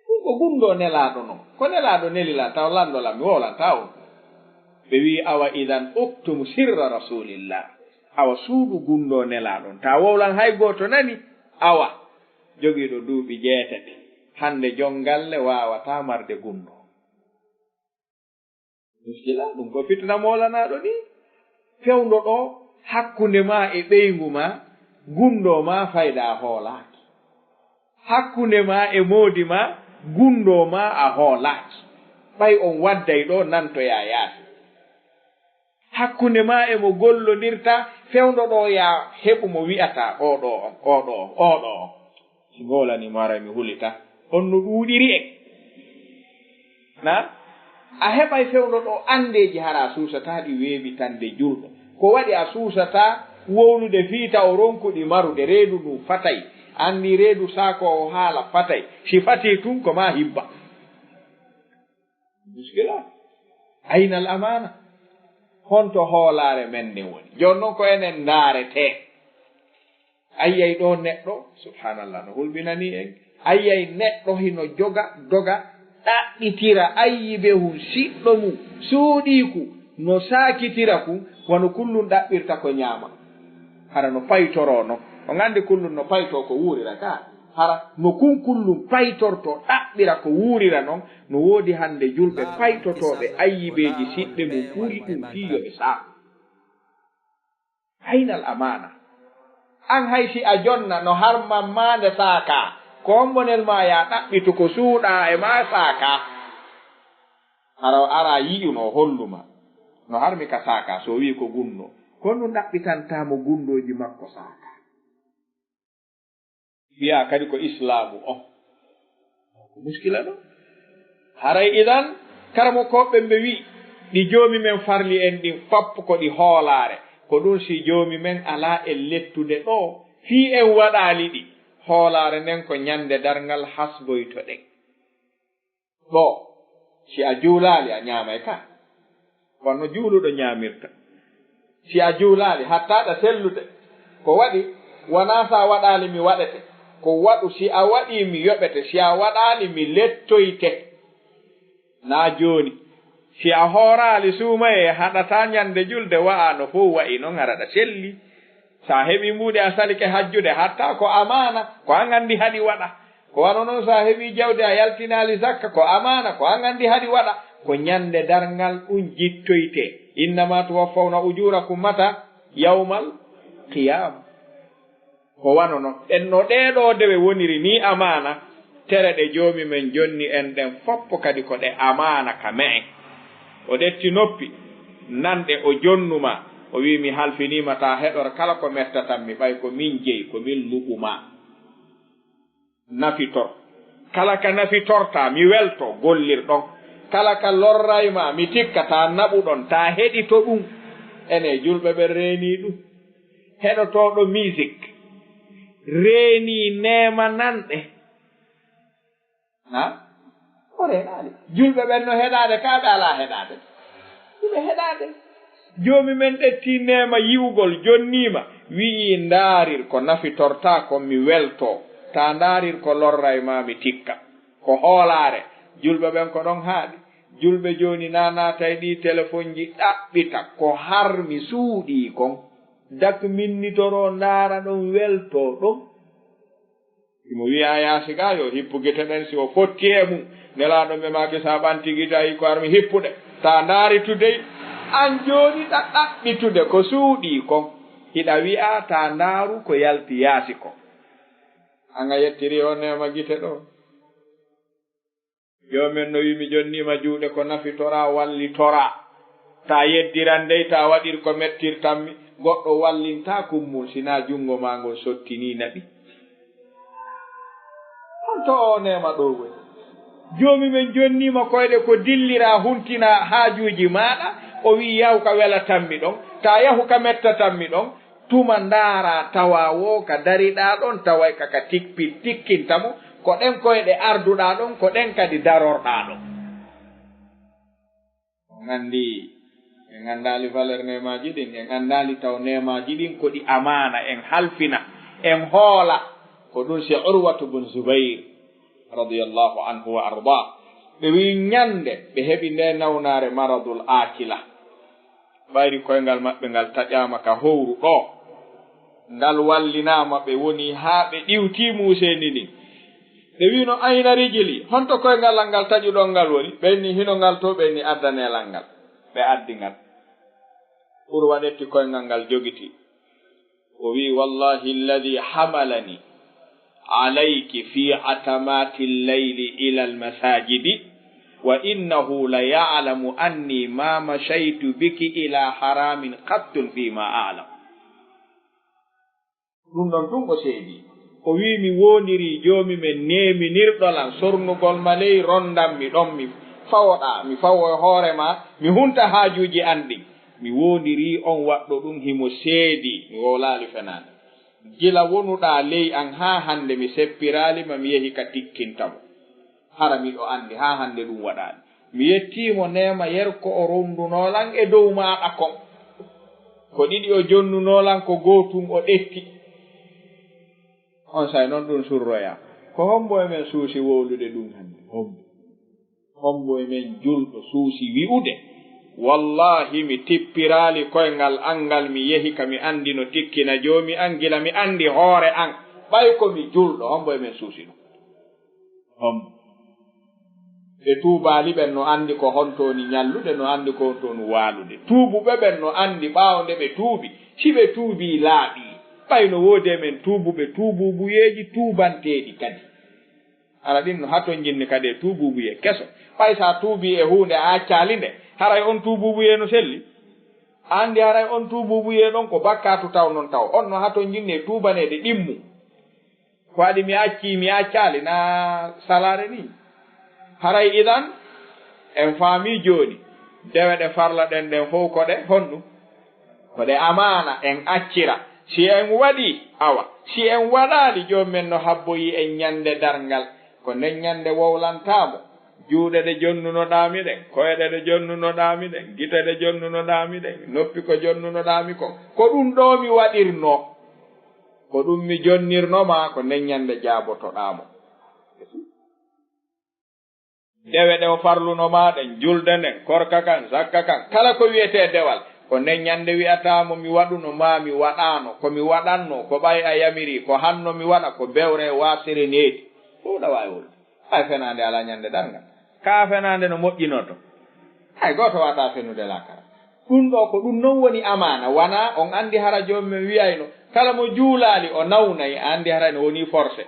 ɗum ko gundo nelaɗo no ko nelaɗo nelila taw landola mi wowlanta on ɓe wi awa idan uktum sirra rasulillah awa suuɗu gundo nelaɗon ta wowlan hay goto nani awa jogiiɗo duuɓi jeetati hande jongalle wawata marde gundo muskila ɗum ko fitna molanaɗo ni fewndo ɗo hakkunde ma e ɓeyngu ma gundo ma fayda hoolaaki hakkunde ma e moodi ma gundo ma a hoolaaki ɓay on wadday ɗo nantoya yaati hakkunde ma e mo gollondirta fewndo ɗo ya heɓu mo wi'ata oɗo on si ngolani mara mi hulita on no ɗuuɗiri en na a heɓay fewndo ɗo andeji hara suusata ɗi weeɓitande julɗo ko waɗi a suusata wowlude fiita o ronkuɗi maruɗe reedu ndu fatay anndi reedu saako o haala fatay si fati tun ko ma hibba muskila aynal amana honto hoolaare men nde woni jooni noon ko enen ndaarete ayyay ɗo neɗɗo subhanallah no hulɓinani en ayyay neɗɗo hino doga ɗaɓɓitira ayyibe hum siɗɗo mum suuɗiiku no saakitira ku wono kullum ɗaɓɓirta ko ñaama hara no paytoro no o nganndi kullum no payto ko wuurira ka hara no kunkullum paytorto ɗaɓɓira ko wuurira noon no woodi hannde julɓe paytotoɓe ayyibeeji siɗɓe mum ɓuri ɗum fiyoɓe saako haynal amana an hay si a jonna no harma mande saaka ko hommonel ma ya ɗaɓɓitu ko suuɗa e ma saaka hara ara yi'uno holluma no harmi ka saaka so wi ko gunno kono ɗaɓɓitantamo gundoji makko saaka wiya kadi ko islamu o ko muskila ɗo haray idan karamo koɓɓe mbe wi ɗi joomi men farli en ɗin fappu ko ɗi hoolaare ko ɗum si joomi men ala e lettude ɗo fii en waɗaali ɗi hoolaare nden ko ñande darngal hasboyto ɗen ɗo si a juulaali a ñaamay ka wonno juuluɗo ñaamirta si a juulaali hattaaɗa sellude ko waɗi wonaa sa waɗaali mi waɗete ko waɗu si a waɗii mi yoɓete si a waɗaali mi lettoyte naa jooni si a hooraali suumaye haɗataa ñande julde wa'ano fof wa'i noon haraɗa selli sa heɓii mbuuɗe a salike hajjude hatta ko amana ko an anndi haɗi waɗa ko wano noon sa heɓii jawde a yaltinaali zakka ko amana ko an anndi haɗi waɗa ko ñande darngal ɗum jittoyte innama tuwaffawna ujurakum mata yawmal qiyama ko wano noon en no ɗeɗo dewe woniri ni amana tere ɗe joomi men jonni en ɗen foppo kadi ko ɗe amana ka me'en o ɗetti noppi nanɗe o jonnuma o wi mi halfinima ta heɗor kala ko mettatanmi ɓay ko min jeyi ko min luɓuma nafitor kala ka nafitorta mi welto gollirɗon kala ka lorrayma mi tikka ta naɓuɗon ta heɗito ɗum ene julɓe ɓe reeni ɗum heɗotoɗo musique reeni nema nanɗe ha o renaali julɓe ɓen no heɗade kaɓe ala heɗade ɗuɓe heɗade joomi men ɗetti nema yiwgol jonnima wi'i ndaarir ko nafitorta ko mi welto ta ndaarir ko lorray ma mi tikka ko hoolaare julɓe ɓen ko ɗon haaɗi julɓe joni nanatay ɗi téléphone ji ɗaɓɓita ko harmi suuɗi kon dak minnitoro ndaara ɗon welto ɗon imo wiya yaasi ga yo hippu gite ɗen si o fotti e mum nelaɗo ɓe maki sa ɓantigita yi ko armi hippuɗe ta ndaritudey an joni ɗaɓɓitude ko suuɗi kon hiɗa wi'a ta ndaaru ko yalti yaasi ko anga yettiri o nema gite ɗo jomen no wimi jonnima juuɗe ko nafitora wallitora ta yeddiran dey ta waɗir ko mettirtanmi goɗɗo wallinta kummum sina jungo ma ngol sottini naɓi to o nema ɗo woni joomi men jonnima koyɗe ko dillira huntina haajuji maɗa o wi yahu ka welatanmi ɗon ta yahu ka mettatanmi ɗon tuma ndaara tawa wo ka dariɗa ɗon taway kaka tikkintamo ko ɗen koyɗe arduɗa ɗon ko ɗen kadi darorɗa ɗon gandi en andali valeur nemaji ɗin en andali taw nemaji ɗin ko ɗi amana en halfina en hoola ko ɗum si urwatu bun zubayr radiyallahu anhu wa arda ɓe wi ñande ɓe heɓi nde nawnare maradul akila ɓayri koyngal maɓɓe ngal taƴama ka howru ɗo ngal wallinama ɓe woni haa ɓe ɗiwti museni ɗin ɓe wino ayna rijili honto koyngal al ngal taƴuɗon ngal woni ɓenni hino ngal to ɓenni addanelal ngal ɓe addi ngal urwa ɗetti koyngal ngal jogiti o wi wallahi alladi hamalani alayki fi atamati lleyli ila almasajidi wa innahu la ya'lamu anni ma mashaytu biki ila haramin qattun fima a'lam ɗum ɗon ɗum o seedi o wi mi woniri joomi men neminirɗolan sornugol ma ley rondanmi ɗon mi fawoɗa mi fawo hoorema mi hunta haajuji an ɗin mi woniri on waɗɗo ɗum himo seedi mi wowlaali fenade gila wonuɗa ley an ha hande mi seppiralima mi yehi ka tikkintamo hara miɗo andi ha hande ɗum waɗani mi yettimo nema yerko o rondunolan e dow maɗa kon ko ɗiɗi o jonnunolan ko gotum o ɗetti on say noon ɗum surroya ko hombo e men suusi wowlude ɗum hande hombo e men julɗo suusi wi'ude wallahi mi tippirali koyngal angal mi yehi ka mi andi no tikkina joomi an gila mi andi hoore an ɓay komi julɗo hombo emen suusi ɗum hombo ɓe tuubaali ɓen no anndi ko hontoni ñallude no anndi ko hontoni waalude tuubuɓe ɓen no anndi ɓaawde ɓe tuubi si ɓe tuubii laaɓii ɓay no woodi men tuubuɓe tuububuyeeji tuubanteeɗi kadi ara ɗin no haton jinni kadi e tuububuye keso ɓay sa tuubii e huunde a accaali nde haray on tuububuye no selli anndi haray on tuububuye ɗon ko bakkatu taw noon taw on no haton jinni e tuubaneede ɗimmu ko waɗi mi accii mi accaali na salaare ni haray idan en faami jooni dewe ɗe farla ɗen ɗen fof ko ɗe honɗum ko ɗe amana en accira si en waɗi awa si en waɗaali joomumen no habboyi en ñande darngal ko nden ñande wowlantamo juuɗe ɗe jonnunoɗaami ɗen koyɗe ɗe jonnunoɗaami ɗen gite ɗe jonnunoɗaami ɗen noppi ko jonnunoɗaami ko ɗum ɗo mi waɗirno ko ɗum mi jonnirnoma ko nden ñande jaabotoɗaamo dewe ɗen farlunoma ɗen julde nden korka kan zakka kan kala ko wiyete dewal ko nden ñande wi'atamo mi waɗuno ma mi waɗano komi waɗanno ko ɓay a yamiri ko hanno mi waɗa ko bewre wasere needi fuuɗa wawi wolde hay fenande ala ñande darngal ka fenande no moƴƴinoto hay goto wata fenude lakara ɗum ɗo ko ɗum non woni amana wona on andi hara jomumen wiyayno kala mo juulali o nawnayi a andi hara no woni forcé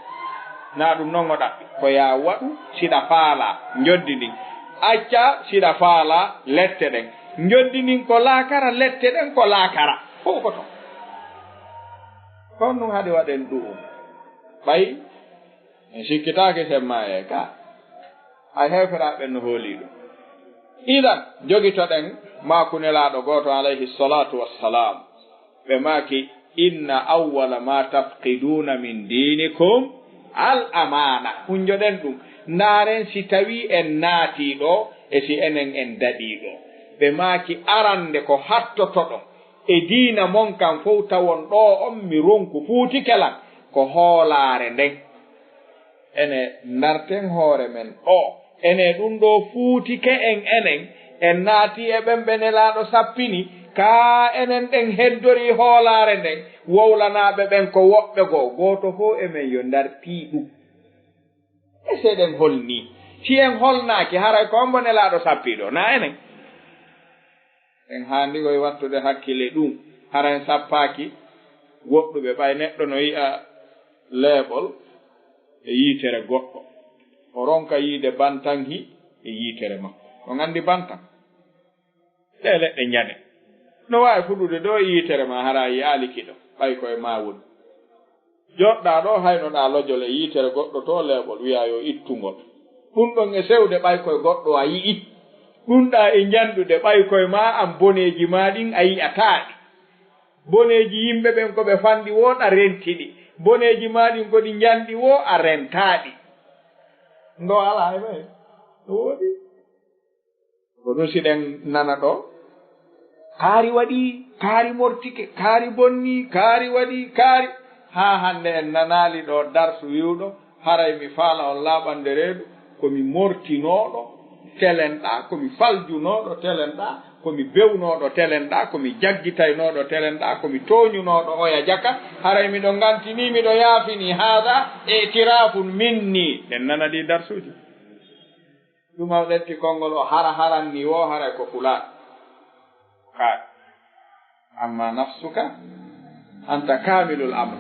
na ɗum noon o ɗaɓɓi ko ya waɗu siɗa faala joddi ndin acca siɗa faala lette ɗen joddi ndin ko laakara lette ɗen ko laakara fof ko ton kon ɗum haade waɗen ɗum ɓay en sikkitaake semma e ka hay heferaɓe no hooli ɗum idan jogitoɗen makunelaɗo goto alayhi salatu wassalam ɓe maaki inna awwala ma tafqiduna min dinikum al amana hunjoɗen ɗum ndaaren si tawi en naatiɗo e si enen en daɗiɗo ɓe maaki arande ko hattotoɗon e diina mon kam fof tawon ɗo on mi ronku fuuti kelan ko hoolaare nden ene ndarten hoore men ɗo ene ɗum ɗo fuutike enen en naati e ɓen ɓenelaaɗo sappini ka enen ɗen heddori hoolaare nden wowlanaaɓe ɓen ko woɓɓe goo gooto fof emen yo ndartii ɗum e seeɗen holnii si en holnaaki haray ko mbonelaaɗo sappiiɗo na enen en haandigoye wattude hakkille ɗum hara en sappaaki woɗɗuɓe ɓay neɗɗo no yi'a leeɓol e yiitere goɗɗo o ronka yiide bantanhi e yiitere makko on anndi bantan ɗe leɗɗe ñane no waawi fuɗude ɗo e yiitere ma hara yi aliki ɗo ɓay koye ma woni joɗɗa ɗo haynoɗa lojol e yiitere goɗɗo to leeɓol wiya yo ittungol ɗum ɗon e sewde ɓay koye goɗɗo a yi'i ɗumɗa e janɗude ɓay koye ma an boneeji ma ɗin a yi'ataaɗi boneeji yimɓe ɓen ko ɓe fanɗi wo ɗa rentiɗi boneeji ma ɗin ko ɗi janɗi wo a rentaaɗi ndo ala e ɓay no woɗi ko ɗum siɗen nana ɗo kaari waɗi kaari mortike kaari bonni kaari waɗi kaari haa hannde en nanaali ɗo darsu wiwɗo haray mi faala on laaɓande reedu komi mortinooɗo telenɗa komi faljunooɗo telenɗa komi bewnooɗo telenɗa komi jaggitaynooɗo telenɗa komi tooñunooɗo oya jaka haray miɗo ngantinii miɗo yaafini haada itirafun minni en nana ɗi darsuuji ɗumaw ɗetti konngol o haranni wo haray ko fulaa kaa amma nafsuka anta kamilul amr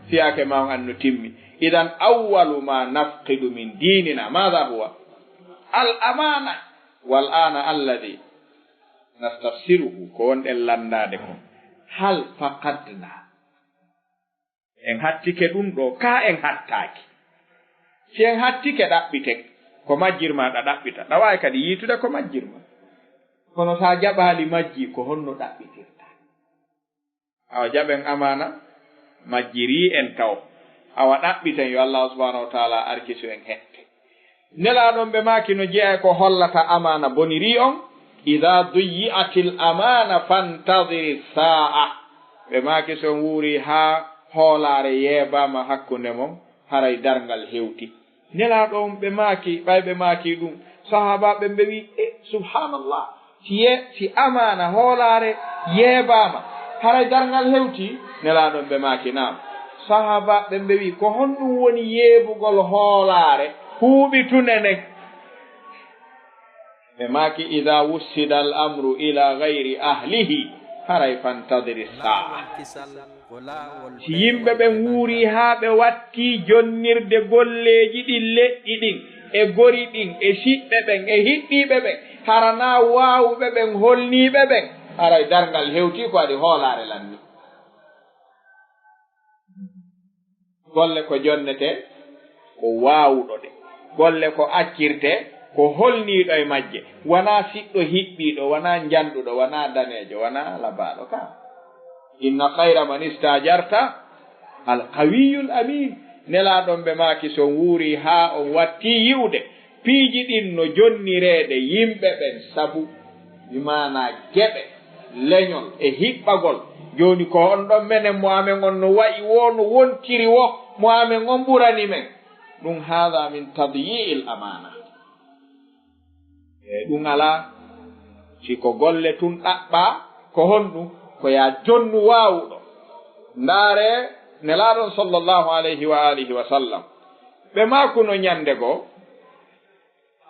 fiyake ma on anno timmi idan awwalu ma nafqidu min dinina madha huwa al amana wal ana alladhi nastafsiruhu ko wonɗen landade ko hal faqadna en hattike ɗum ɗo ka en hattaki si en hattike ɗaɓɓiten ko majjirmaɗa ɗaɓɓita ɗa wawi kadi yiitude ko majjirma kono sa jaɓali majji ko honno ɗaɓɓitirta awa jaɓen amana majjiri en taw awa ɗaɓɓiten yo Allah subhanahu wa taala arkisu en hette nelaɗon ɓe maki no jeeya ko hollata amana boniri on ida duyi'atil amana fantadiri sa'a ɓe maki son wuuri ha hoolare yeebama hakkunde mon haray darngal hewti nelaɗon ɓe maki ɓay ɓe maki ɗum sahabaɓe ɓe wi subhanallah si amana hoolare yeebama haray darngal hewti nelaɗon ɓe maki nam sahabaɓe ɓe wi ko honɗum woni yeɓugol hoolare huuɓitune nden ɓe maki ida wussida al amru ila gayri ahlihi haray fantadiri saa si yimɓe ɓen wuuri haa ɓe watti jonnirde golleji ɗin leƴƴi ɗin e gori ɗin e siɓɓe ɓen e hiɓɓiɓe ɓen harana waawuɓe ɓen holniɓe ɓen haray dargal hewti ko adi hoolare lanni golle ko jonnete ko waawuɗo de golle ko accirte ko holniiɗo e majje wona siɗɗo hiɓɓiiɗo wona janɗuɗo wona daneejo wona labaaɗo ka inna hayra man istajarta alqawiyul amin nelaaɗon ɓe maaki so wuuri haa on watti yiwde piiji ɗin no jonnireede yimɓe ɓen sabu imana geɓe leñol e hiɓɓagol jooni ko on ɗon menen mo amen on no wayi wo no wontiri wo mo amen on ɓurani men ɗum haada min tadyi'il amana e ɗum alaa siko golle tun ɗaɓɓa ko honɗum ko ya jonnu waawuɗo ndaare nelaaɗon sallllahu alayhi wa alihi wa sallam ɓe maakuno ñande goo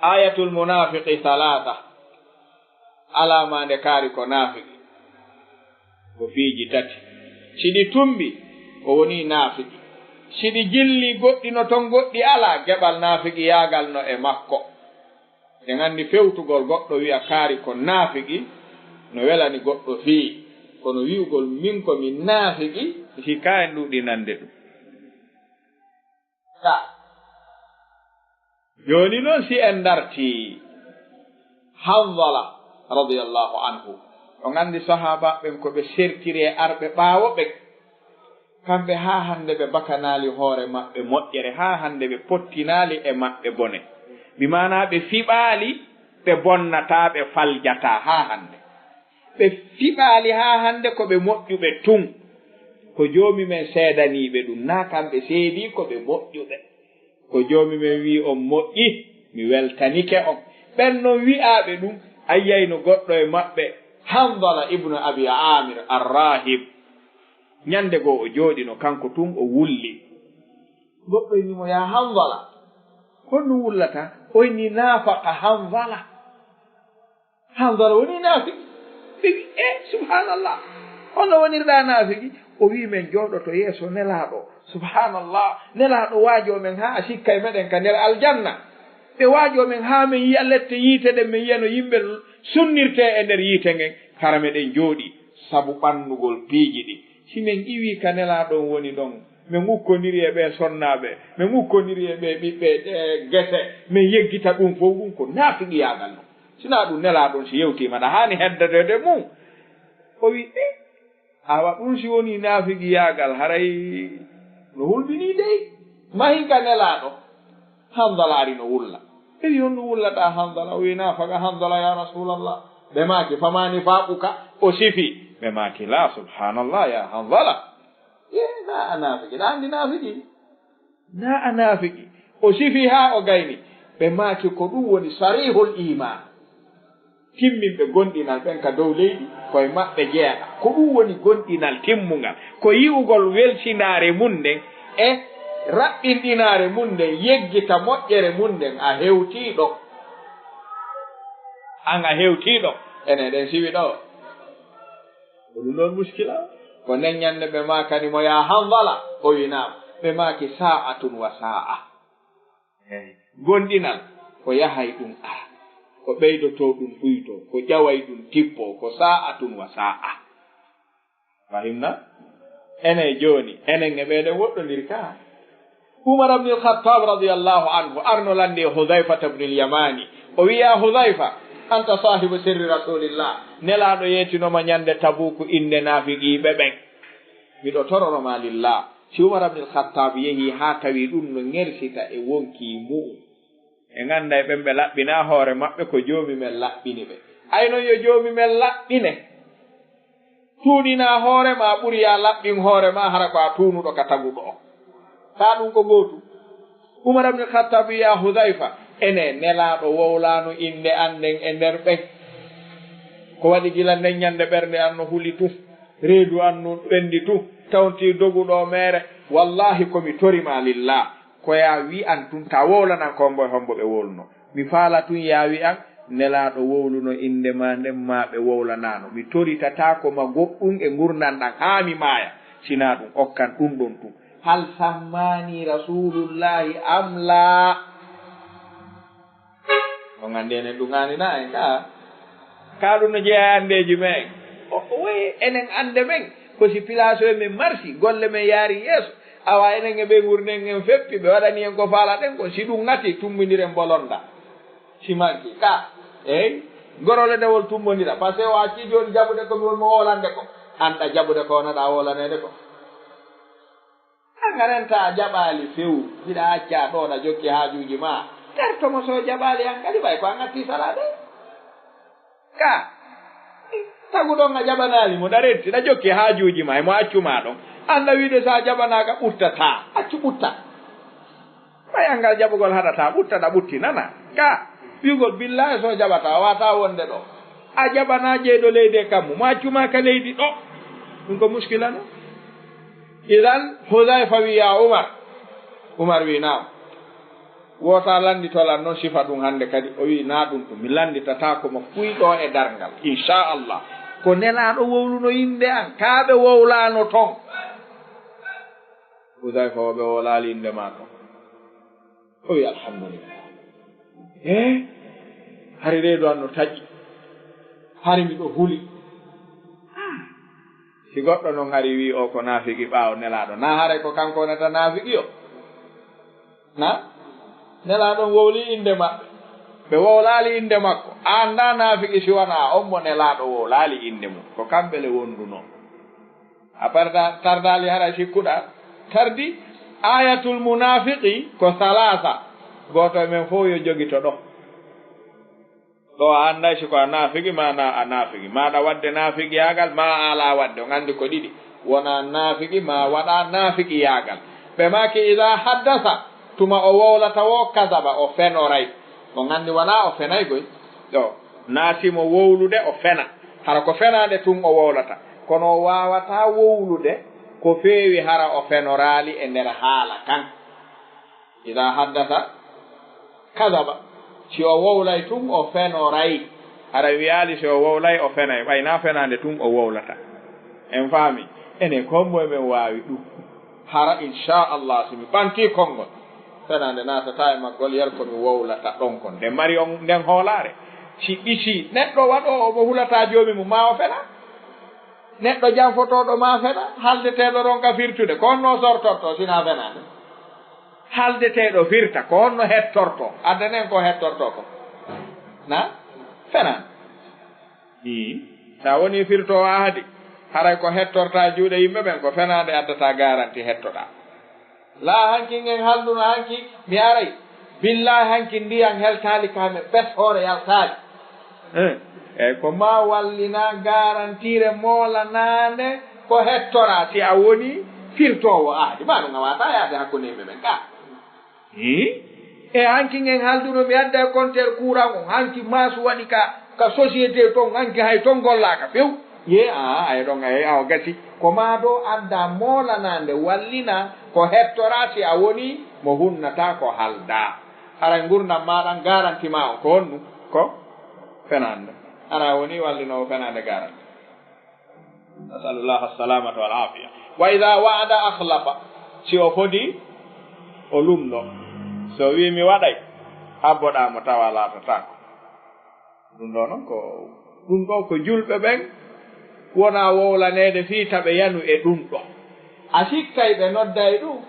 ayatul munafiqi talata alama nde kaari ko naafiki ko fiiji tati siɗi tumbi ko woni naafiki siɗi jilli goɗɗi no ton goɗɗi ala geɓal naafiki yaagal no e makko en anndi fewtugol goɗɗo wiya kaari ko naafiki no welani goɗɗo fii kono wi'ugol min komi naafiki hika en ɗuɗi nande ɗum ka joni noon si en darti Hanzala radiyallahu anhu on andi sahaba ɓen ko ɓe sertiri e arɓe ɓaawo ɓen kamɓe haa hannde ɓe bakanaali hoore maɓɓe moƴƴere haa hannde ɓe pottinaali e maɓɓe bone mi maana ɓe fiɓaali ɓe bonnataa ɓe faljataa haa hannde ɓe fiɓaali haa hannde ko ɓe moƴƴuɓe tun ko joomi men seedaniiɓe ɗum naa kamɓe seedii ko ɓe moƴƴuɓe ko joomi men wii on moƴƴi mi weltanike on ɓen non wi'aaɓe ɗum ayyayno goɗɗo e maɓɓe Hanzala ibnu abi amir arrahib ñande goo o jooɗino kanko tun o wulli goɗɗo wimo ya Hanzala honno wullata oyni naafaka Hanzala woni naafiki ɓigi subhanallah honno wonirɗa naafiki o wi men jooɗoto yeeso nelaaɗo subhanallah nelaaɗo waajo men haa a sikka e meɗen ka nder aljanna ɓe waajo men haa min yiya lette yiite ɗen min yiyano yimɓe sunnirte e nder yiite ngen hara meɗen jooɗi sabu ɓannugol piiji ɗi si min iwi ka nelaaɗon woni ɗon min ukkoniri e ɓe sonnaaɓe min ukkoniri e ɓe ɓiɓɓe gese min yeggita ɗum fof ɗum ko naafiɗiyaagal ɗum sinaa ɗum nelaaɗon si yewtiima ɗa haani heddadede mum o wi awa ɗum si woni naafigiyaagal haray no hulɓinii dey mahin ka nelaaɗo Hanzala ari no wulla ɓe wi on no wullata Hanzala o wi naafaga Hanzala ya rasulallah ɓe maaki famani faaɓuka o sifi ɓe maaki la subhanallah ya Hanzala na a naafiki ɗa anndi naafiki na a naafiki o sifi haa o gayni ɓe maaki ko ɗum woni sarihul iman timminɓe gonɗinal ɓen ka dow leydi koye maɓɓe jeeɗa ko ɗum woni gonɗinal timmungal ko yi'ugol weltinaare mum nden e raɓɓinɗinaare mum nden yeggita moƴƴere mum nden a hewtiiɗo an a hewtiiɗo enen ɗen siwi ɗo ko ɗum ɗon muskila ko nden ñande ɓe maakani mo ya Hanzala o winaama ɓe maaki sa'atun wa sa'a gonɗinal ko yahay ɗum ara ko ɓeydoto ɗum ɓuyto ko ƴaway ɗum tippo ko sa'atun wa sa'a fahimna enen jooni enen e ɓeeɗen woɗɗondir ka Umar ibn al-Khattab radiyallahu anhu arno lande Hudhayfa ibn al-Yamani o wiya Hudhayfa anta sahibu sirri rasulillah nelaaɗo yeetinoma ñande Tabuku inde naafiqiiɓe ɓen miɗo tororoma lillah si Umar ibn al-Khattab yehi haa tawi ɗum no ŋersita e wonki mu'um e ngannda e ɓen ɓe laɓɓina hoore maɓɓe ko joomi men laɓɓini ɓe ayno yo joomi men laɓɓine tuunina hoore ma ɓuri ya laɓɓin hoore ma hara ko a tuunuɗo ka taguɗo o taa ɗum ko gootu Umar ibn al-Khattab ya Hudhayfa ene nelaaɗo wowlaano inde annden e nder ɓen ko waɗi gila nden ñande ɓernde an no huli tun reedu an no ɓenndi tun tawnti doguɗo meere wallahi komi torima lillah ko ya wi an tun ta wowlanan ko mboy hombo ɓe wolno mi faala tun ya wi an nelaɗo wowluno inde ma nden ma ɓe wowlanano mi toritatako ma goɗɗum e gurnan ɗan ha mi maaya sina ɗum okkan ɗum ɗon tun hal sammani rasulullahi am la o gandi enen ɗuganina en ka ɗum no jeeya andeji men o woyi enen ande men kosi place o men marsi golle men yaari yeeso awa enen e ɓe gurnen en feppi ɓe waɗani en ko faala ɗen ko si ɗum ngati tummodiren bolonda si manki ka eyyi gorole dewol tummodira par ce que o acci joni jaɓude komi wonmo wolande ko anɗa jaɓude ko onoɗa wolanede ko angarenta jaɓali few mbiɗa acca ɗo ɗa jokki haajuji ma tertomo so jaɓali an kadi ɓay ko an atti salade ka taguɗon a jaɓanalimo ɗa retti ɗa jokki haajuji ma emo accuma ɗon anda wiide sa jaɓanaga ɓuttata accu ɓutta ɓay angal jaɓugol haɗata ɓutta ɗa ɓutti nana ka wiugol billahi so jaɓata wata wonde ɗo a jaɓana jeyɗo leydi e kammu mo accuma ka leydi ɗo ɗum ko muskila no idan hudayfa wi ya umar wi naam wota landitolan noon sifa ɗum hannde kadi o wi na ɗum ɗum mi landitata komo fuyɗo e darngal inchallah ko nelaɗo wowluno yimɓe an kaɓe wowlano toon hudayfa o ɓe wolali inde ma toon o wi alhamdulillah hari reedu an no taƴi hari miɗo huli si goɗɗo noon hari wi o ko naafigi ɓaawo nelaɗo na haray ko kanko neta naafigi o na nelaɗon wowli inde maɓɓe ɓe wowlali inde makko anda naafigi si wona on mo nelaɗo wowlali inde mum ko kamɓele wonduno a parda tardali haray sikkuɗa tardi ayatul munafiqi ko salasa goto men fof yo jogito ɗo ɗo a anday siko a naafigi mana a naafigi maɗa wadde naafigi yagal ma ala wadde o gandi ko ɗiɗi wona naafigi ma waɗa naafigi yagal ɓe maki ida haddasa tuma o wowlata wo kasaba o fenoray o gandi wona o fenay goy ɗo naasimo wowlude o fena hara ko fenade tun o wowlata kono o wawata wowlude ko feewi hara o fenorali e nder haala kan ida haddasa kasaba si o wowlay tun o fenoray hara wiyali si o wowlay o fenay ɓayna fenade tun o wowlata en faami ene kommoye men wawi ɗum hara inchallah simi ɓanti konngol fenade natata e maggol yer komi wowlata ɗon kon nde mari on nden hoolare si ɗisi neɗɗo waɗo omo hulata joomi mum ma o fena neɗɗo janfotoɗo ma fena haldeteɗo ɗon ka firtude ko honno sortorto sina fenade haldeteɗo firta ko honno hettorto addenen ko hettorto ko na fenan sa woni firtowo ahadi haray ko hettorta juuɗe yimɓe ɓen ko fenade addata garanti hettoɗa la hanki en halduno hanki mi aray billahi hanki ndiyan heltali kame ɓes hoore yaltali eyyi ko ma wallina garantire moolanande ko hettora si a woni firtowo ahadi ma ɗum a wata yaade hakkude yimɓe ɓen ka e hanki en halduno mi adda e compteur courant on hanki masu waɗi ka société toon hanki hay toon gollaka few ye ay ɗon ay aw gasi ko ma do adda moolanande wallina ko hettora si a woni mo hunnata ko halda haray gurdam maɗan garanti ma on ko honnu ko fenande ara woni wallinowo fenande garanti nasalullah assalamata wal afiya wa ida wa'ada akhlafa si o fodi o lumɗo so wi mi waɗay abboɗamo tawa latatako ɗum ɗo noon ko ɗum ɗo ko julɓe ɓen wona wowlanede fii taɓe yanu e ɗum ɗo a sikkay ɓe nodda e ɗum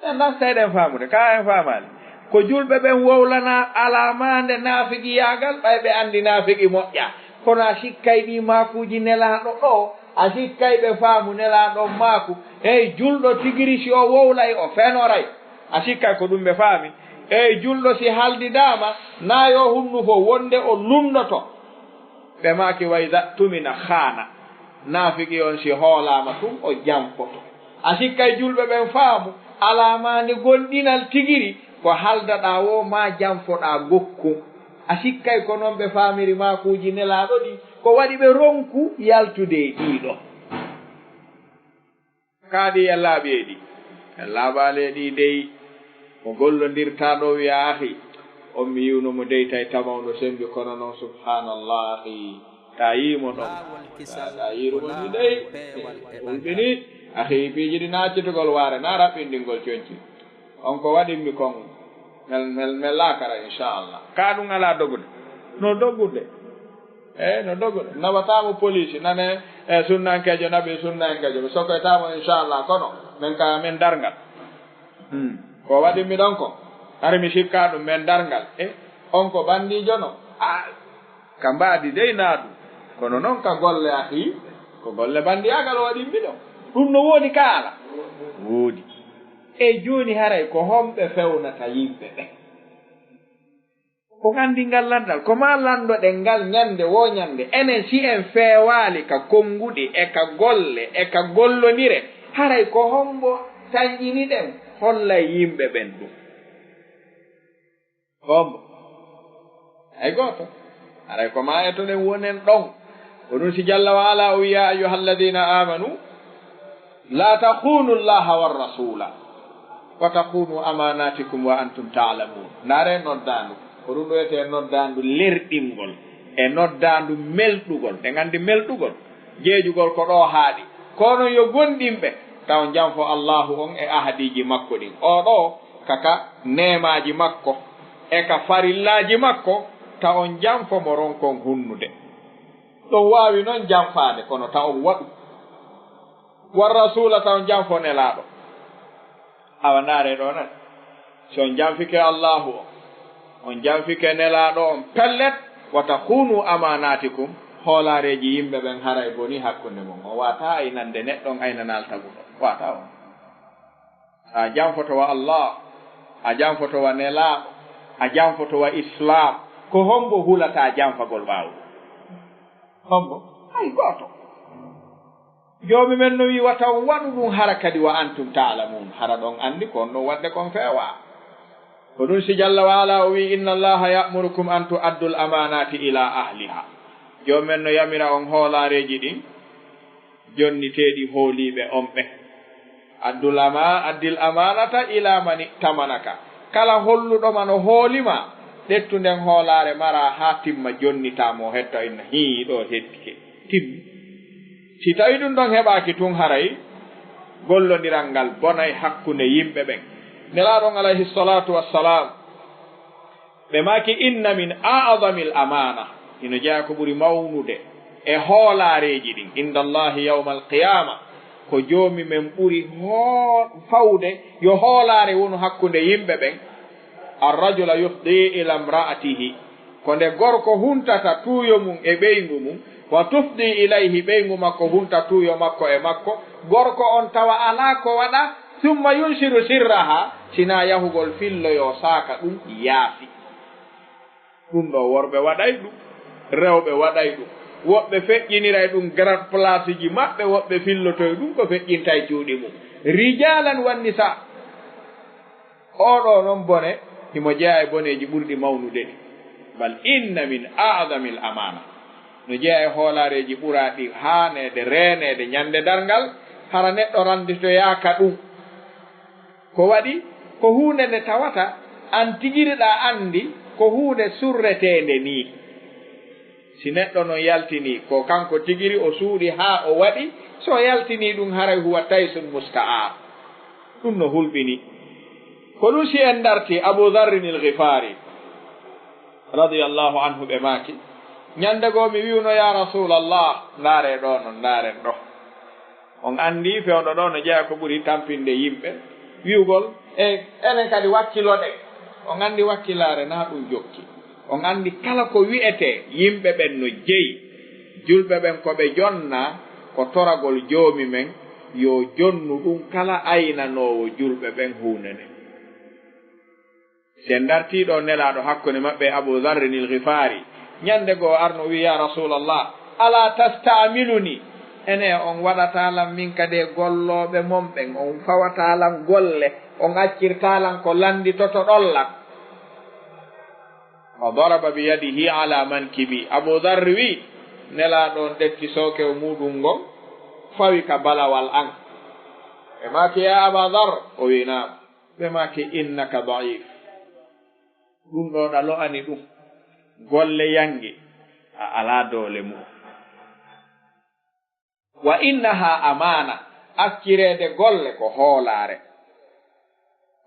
en nastayɗen famude ka en famani ko julɓe ɓen wowlana alamande naafigi yagal ɓay ɓe andi naafigi moƴƴa kono a sikkay ɗi makuji nelaɗo ɗo a sikkay ɓe faamu nelaɗo maaku eyyi julɗo tigiri si o wowlay o fenoray a sikkay ko ɗum ɓe faami eyyi julɗo si haldidama nayo hunnu fo wonde o lumnoto ɓe maki wayda tumina haana naafigi on si hoolama tum o jampoto a sikkay julɓe ɓen faamu alamande gonɗinal tigiri ko haldaɗa wo ma jamfoɗa gokku a sikkay ko noon ɓe faamiri makuji nelaɗo ɗi ko waɗi ɓe ronku yaltude e ɗiɗo kaaɗi e laaɓeeɗi e laaɓaaleeɗi dey mo gollondirtaa ɗo wiya ahi on mi yiwno mo dey tay tamawno sembi kono noon subhanallah ahi ta yiimo ɗon ta yiirumo ni dey ulɓini ahi piiji ɗi naccitugol waare na raɓɓindingol coñci on ko waɗinmi kon mel laakara inchallah ka ɗum alaa dogude no doggude no doggude nawataamo police nane e sunnankejo naɓi sunnankejo mi sokoytaamo inchallah kono min ka min darngal ko waɗinmi ɗon ko hari mi sikka ɗum men darngal on ko bandijo no ka mbaadi dey naatu kono noon ka golle ahi ko golle bandiyagal o waɗinmi ɗo ɗum no woodi ka ala woodi e jooni haray ko homɓe fewnata yimɓe ɓe ko anndi ngal landal ko ma landoɗe ngal ñande wo ñande enen si en feewaali ka konnguɗi e ka golle e ka gollonire haray ko hombo tañƴini ɗen hollay yimɓe ɓen ɗum hombo hay gooto haray ko ma etoɗen wonen ɗon ko ɗum si jalla wa ala o wiya ayuha alladina amanu la takhunu llaha warrasula wa takhunu amanatikum wa antum ta'lamun naare noddandu ko ɗum ɗo wiyete noddandu lerɗingol e noddandu melɗugol ɗe nganndi melɗugol jeejugol ko ɗo haaɗi kono yo gonɗinɓe taw janfo allahu on e ahadiji makko ɗin oɗo kaka nemaji makko e ka farillaji makko taw on janfo mo ronkon hunnude ɗon wawi noon janfade kono taw on waɗu war rasula taw on janfo nelaɗo awa ndaare ɗo nan so on janfike allahu on janfike nelaɗo on pellet wata kunu amanatikum hoolareji yimɓe ɓen haray boni hakkunde mum o wata aynande neɗɗon aynanal taguɗo wata on a janfotowa allah a janfotowa nelaɗo a janfotowa islam ko hombo hulata janfagol ɓawu hombo hay goto joomi men no wi wata waɗu ɗum hara kadi wa antum ta'lamun hara ɗon andi kon ɗon wadde kon feewa ko ɗum si jalla waala o wi inna allaha ya'murukum an tu'addu al amanati ila ahliha joomi men no yamira on hoolareji ɗin jonniteɗi hooliɓe on ɓe addil amanata ila mani tamanaka kala holluɗoma no hoolima ɗettu nden hoolare mara ha timma jonnitamo hetto inna ɗo heddike timmi si tawi ɗum ɗon heɓaki tun haray gollodiral ngal bonay hakkunde yimɓe ɓen nelaɗon alayhi salatu wassalam ɓe maki inna min a'zami l amana ino jeeya ko ɓuri mawnude e hoolareji ɗin inda allahi yawma alqiyama ko joomi men ɓuri fawde yo hoolare wonu hakkunde yimɓe ɓen arrajula yufdi ila imra'atihi ko nde gorko huntata tuuyo mum e ɓeyngu mum wa tufdi ilayhi ɓeyngu makko hunta tuuyo makko e makko gorko on tawa ala ko waɗa summa yunsiru sirraha sina yahugol filloyo saaka ɗum yaafi ɗum ɗo worɓe waɗay ɗum rewɓe waɗay ɗum woɓɓe feƴƴiniray ɗum grand place ji maɓɓe woɓɓe fillotoye ɗum ko feƴƴinta e juuɗe mum rijalan wanni sa oɗo noon bone himo jeeya e boneji ɓurɗi mawnude ɗi bal inna min a'zami l amana no jeeya e hoolareji ɓuraɗi haanede reenede ñande darngal hara neɗɗo randitoyaka ɗum ko waɗi ko hunde nde tawata an tigiriɗa andi ko hunde surretende ni si neɗɗo no yaltini ko kanko tigiri o suuɗi ha o waɗi so yaltini ɗum haray huwa taysun musta'ar ɗum no hulɓini ko ɗum si en darti abou dharrin il ghifari radiallahu anhu ɓe maki ñande goo mi wiwno ya rasulallah ndaare ɗo no ndaaren ɗo on andi fewɗo ɗo no jeeya ko ɓuri tampinde yimɓe wiwgol e enen kadi wakkiloɗe on andi wakkilare na ɗum jokki on andi kala ko wi'ete yimɓe ɓen no jeyi julɓe ɓen ko ɓe jonna ko toragol joomi men yo jonnu ɗum kala aynanowo julɓe ɓen hunde nde sen dartiɗo nelaɗo hakkunde maɓɓe abou dharrin il ghifari ñande goo arno wi ya rasulallah ala tastamiluni ene on waɗatalam min kadi golloɓe mon ɓen on fawatalam golle on accirtalam ko landitoto ɗollan o daraba bi yadihi ala mankibi abou dharri wi nelaɗon ɗetti sokew muɗum ngon fawi ka balawal an ɓe maaki ya aba dar o winama ɓe maaki innaka daif ɗum ɗo ɗa lo'ani ɗum golle yangi a ala doole mum wa innaha amana accirede golle ko hoolare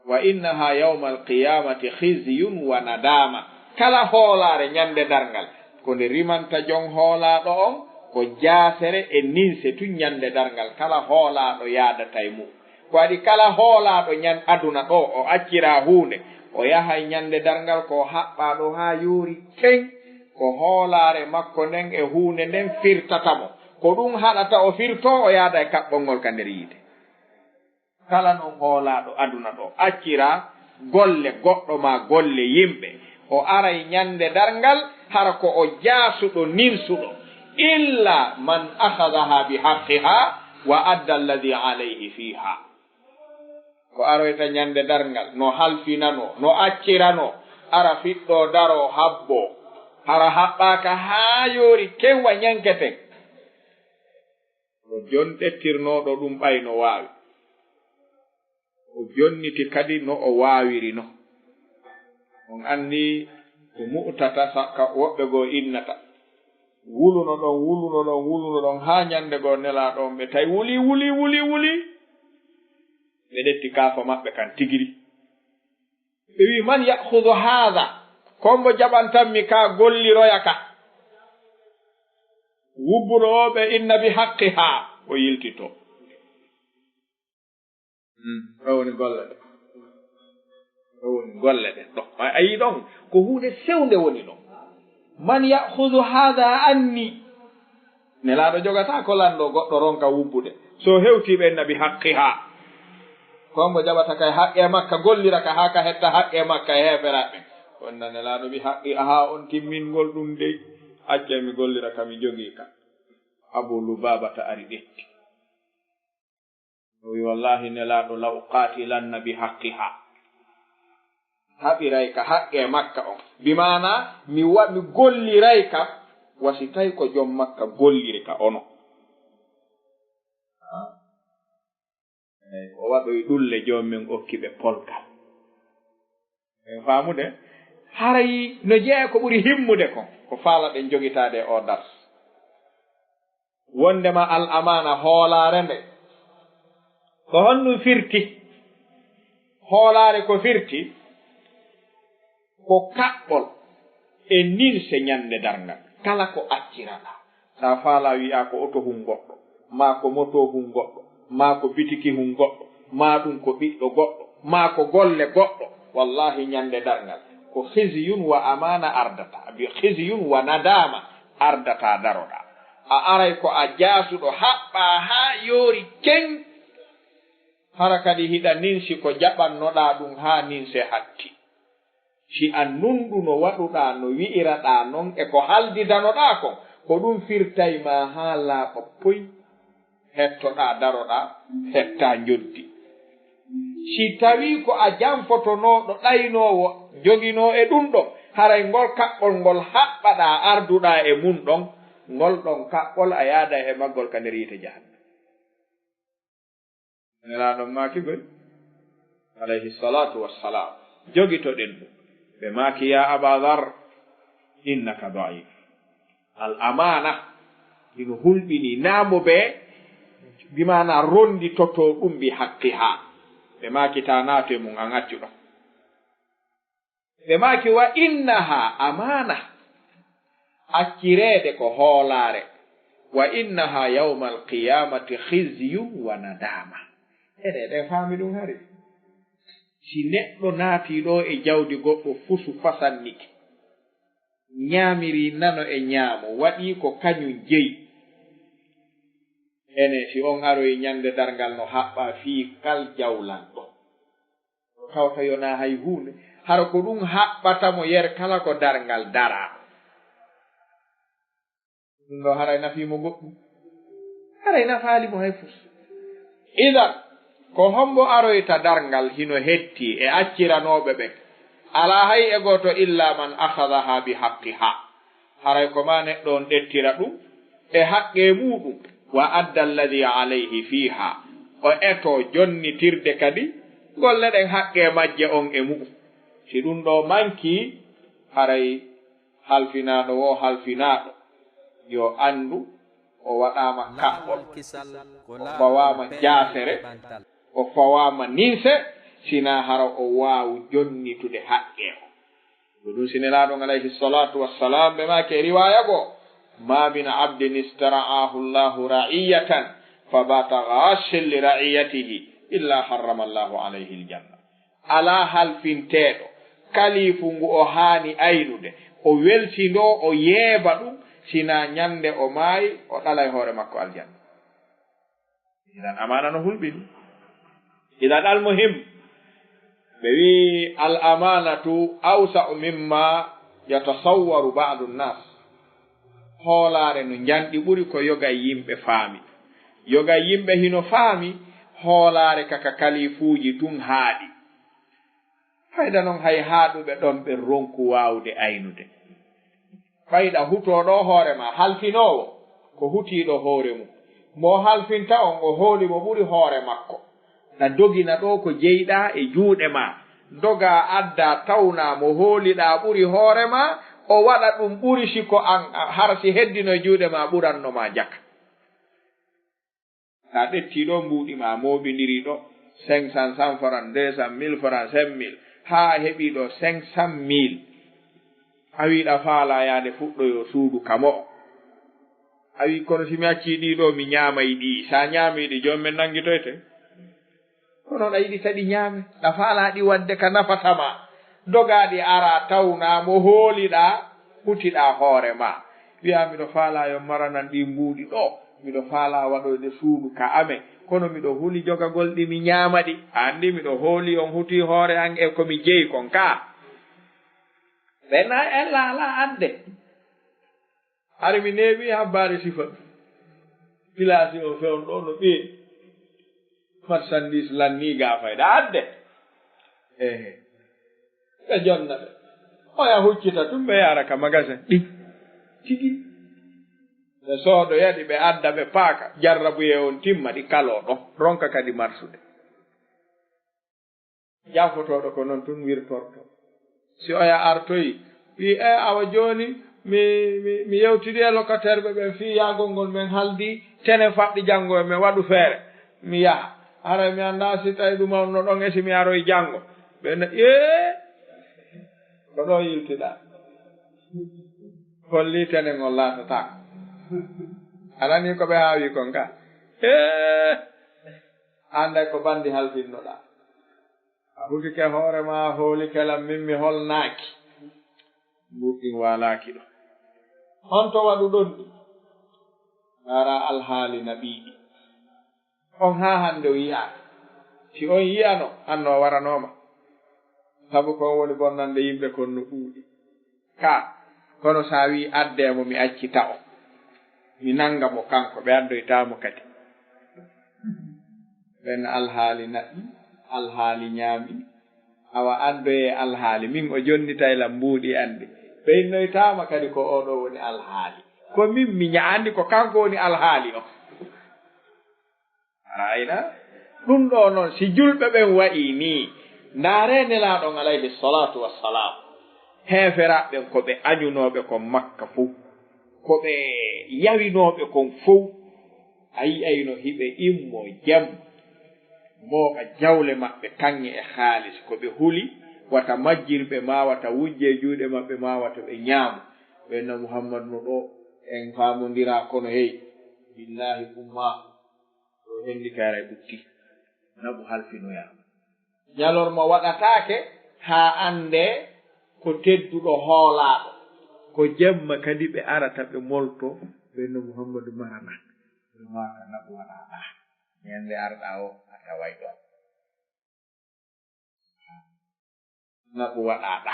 wa innaha yawma alqiyamati khizyun wa nadama kala hoolare ñande dargal ko nde rimanta jon hoolaɗo on ko jaasere e ninse tu ñande dargal kala hoolaɗo yaadata e mum ko waɗi kala hoolaɗo ñan aduna ɗo o accira hunde o yaha ñande dargal ko haɓɓaɗo ha yoori ken ko hoolare makko nden e hunde nden firtatamo ko ɗum haɗata o firto o yaada e kaɓɓolngol ka nder yiide kala non hoolaɗo aduna ɗo accira golle goɗɗo ma golle yimɓe o aray ñande dargal hara ko o jaasuɗo ninsuɗo illa man akhadaha bi haqqiha wa adda alladhi alayhi fiha ko aroyta ñande dargal no halfinano no accirano ara fiɗɗo daro habbo hara haɓɓaka haa yoori kewa ñanketen o jon ɗettirnoɗo ɗum ɓay no waawi o jonniti kadi no o waawiri no on anndi ko mu'tata sakka woɓɓe goo innata wuluno ɗon haa ñande goo nelaaɗon ɓe tawi wuli ɓe ɗetti kaafa maɓɓe kan tigiri ɓe wi man yahudu haada kombo jaɓantanmi ka golliroya ka wubbunoɓe inna bi haqqiha o yiltito ɗowoni golle ɗen ɗo a yi ɗon ko hunde sewnde woni ɗon man yahudu haada anni nelaaɗo jogata ko lanɗo goɗɗo ronka wubbude so hewtiɓe inna bi haqqiha kombo jaɓata kay haqqe makka gollira ka haa ka hetta haqqe makka e heeferaɓe wonna nelaaɗo bi haqqi aha on timmingol ɗum dey acce mi gollira ka mi jogii ka Abu Lubabata ari ɗetti o wi wallahi nelaaɗo law qatilanna bi haqqiha haɓiray ka haqqe makka on bimana mi golliray ka wasi tawi ko jom makka golliri ka ono o waɗoy ɗulle joomum okkiɓe polgal en faamude haray no jeeya ko ɓuri himmude kon ko faala ɗen jogitaade o dars wondema al amana hoolaare nde ko honɗum firti hoolaare ko firti ko kaɓɓol e ninse ñande darngal kala ko acciraɗa sa faala wi'a ko oto hum goɗɗo ma ko moto hum goɗɗo ma ko bitiki hum goɗɗo ma ɗum ko ɓiɗɗo goɗɗo ma ko golle goɗɗo wallahi ñande darngal ko khizyun wa amana ardata bi khizyun wa nadama ardata daroɗa a aray ko a jaasuɗo haɓɓa haa yoori ken hara kadi hiɗa ninsi ko jaɓannoɗa ɗum haa ninse hatti si an nunɗuno waɗuɗa no wi'iraɗa non e ko haldidanoɗa kon ko ɗum firtay ma haa laaɓa poy hettoɗa daroɗa hetta joddi si tawi ko a janfotonoɗo ɗaynowo jogino e ɗum ɗo haray ngol kaɓɓol ngol haɓɓaɗa arduɗa e mum ɗon ngol ɗon kaɓɓol a yaada e maggol ka nder yite jahannam nelaɗon maakigol alayhi salatu wassalam jogitoɗen ɗum ɓe maaki ya aba dar innaka daif al amana ino hulɓini naamo ɓe bimana rondi toto ɗum bi haqqiha ɓe maaki ta naate mum an accuɗo ɓe maaki wa innaha amana accirede ko hoolaare wa innaha yawma alqiyamati khizyun wa nadama eɗeɗen faami ɗum hari si neɗɗo naatiɗo e jawdi goɗɗo fusu fasannike ñaamiri nano e ñaamo waɗi ko kañum jeyi ene si on aroye ñande dargal no haɓɓa fii kal jawlan ɗo tawta yona hay hunde hara ko ɗum haɓɓatamo yer kala ko dargal dara ɗum ɗo haray nafimo goɗɗum haray nafaalimo hay fus idan ko hombo aroyta dargal hino hetti e acciranoɓe ɓe ala hay e goto illa man akhadaha bi haqqiha haray ko ma neɗɗo on ɗettira ɗum e haqqe muɗum wa adda alladhi alayhi fiha o eto jonnitirde kadi golle ɗen haqqe majje on e muɗum si ɗum ɗo manki haray halfinaɗo o halfinaɗo yo andu o waɗama kaɓɓol o fawama jasere o fawama ninse sina hara o wawu jonnitude haqqe o ko ɗum sinelaɗon alayhi salatu wassalam ɓe make riwaya go ma min abdin istara'ahu llahu ra'iyatan fabata ghashin li ra'iyatihi illa harrama allahu alayhi aljanna ala halfinteɗo kalifu ngu o haani aynude o weltindo o yeeba ɗum sina ñande o maayi o ɗalay hoore makko aljanna idan amana no hulɓini idan almuhim ɓe wi al amanatu awsa'u mimma yatasawwaru ba'du nnas hoolaare no njanɗi ɓuri ko yoga yimɓe faami yoga yimɓe hino faami hoolaare kaka kalifuuji tun haaɗi fayda noon hay haaɗuɓe ɗon ɓe ronku waawde aynude fayda hutooɗo hoore ma halfinoowo ko hutiiɗo hoore mum mo halfinta on o hooli mo ɓuri hoore makko na dogina ɗo ko jeyɗa e juuɗe ma doga adda tawna mo hooliɗa ɓuri hoore ma o waɗa ɗum ɓuri siko an har si heddino e juuɗe ma ɓuranno ma jaka sa ɗettiɗo mbuuɗi ma moɓidiri ɗo 500 francs 200 000 francs 5 000 haa heɓi ɗo 500 000 a wiɗa faala yaade fuɗɗoyo suudu kamo o a wi kono simi acci ɗiɗo mi ñaamay ɗi sa ñaamiɗi joni men nangitoyte kono ɗa yiɗi kadi ñaame ɗa faala ɗi wadde ka nafatama dogaɗi ara tawna mo hooliɗa hutiɗa hoore ma wiya miɗo faala yo maranan ɗi mbuuɗi ɗo miɗo faala waɗoyde suudu ka ame kono miɗo huli jogagol ɗi mi ñaama ɗi andi miɗo hooli on huti hoore an e komi jeyi kon ka ɓenna en laala ande hari mi neeɓi habbaari sifa pilasi o fewn ɗo no ɓeeɗi marchandise lanni gaafayda adde ehe ɓe jonna ɓe oya huccita tum ɓe yara ka magasin ɗi tigi ɓe soodo yaɗi ɓe adda ɓe paaka jarrabuye on timma ɗi kaloo ɗo ronka kadi marsude jafotoɗo ko noon tun wirtorto si oya artoyi wi e awa joni mi yewtidi e locataire ɓe ɓen fi yaagol ngol men haldi tene faɗɗi janngo e men waɗu feere mi yaha ara mi annda si tawi ɗum onno ɗon e si mi aroye janngo ɓena ko ɗo yiltiɗa holli tene ngol laatatako anani ko ɓe haawi kon ka anda ko bandi halfinnoɗa a hutike hoore ma hooli kelam min mi holnaaki mbuɗɗin walaaki ɗo on to waɗu ɗon ɗi ara alhaali naɓiiɗi on haa hannde o yi'a si on yi'ano anno waranoma sabu kon woni bonnande yimɓe kon no ɗuuɗi ka kono sa wi addemo mi accita o mi nanga mo kanko ɓe addoytamo kadi ɓen alhaali naɓi alhaali ñaami awa addoye alhaali min o jonnitaylam mbuuɗi andi ɓeynoytama kadi ko oɗo woni alhaali ko min mi ñaandi ko kanko woni alhaali o arayna ɗum ɗo noon si julɓe ɓen waɗi ni ndaare nelaɗon alayhi salatu wassalam heeferaɓɓen ko ɓe añunoɓe kon makka fof ko ɓe yawinoɓe kon fof a yi'ayno hiɓe immo jam mooɓa jawle maɓɓe kanŋe e haalis ko ɓe huli wata majjirɓe ma wata wujje juuɗe maɓɓe ma wata ɓe ñaamu ɓenna muhammadu no ɗo en faamodira kono hey billahi umma ɗo hendi kara ɓutti naɓu halfinoyama ñalorma waɗatake haa ande ko tedduɗo hoolaaɗo ko jemma kadi ɓe arata ɓe molto ɓenno muhammadu marana maka naɓu waɗaɗa ñande arɗa o a taway ɗon naɓu waɗaɗa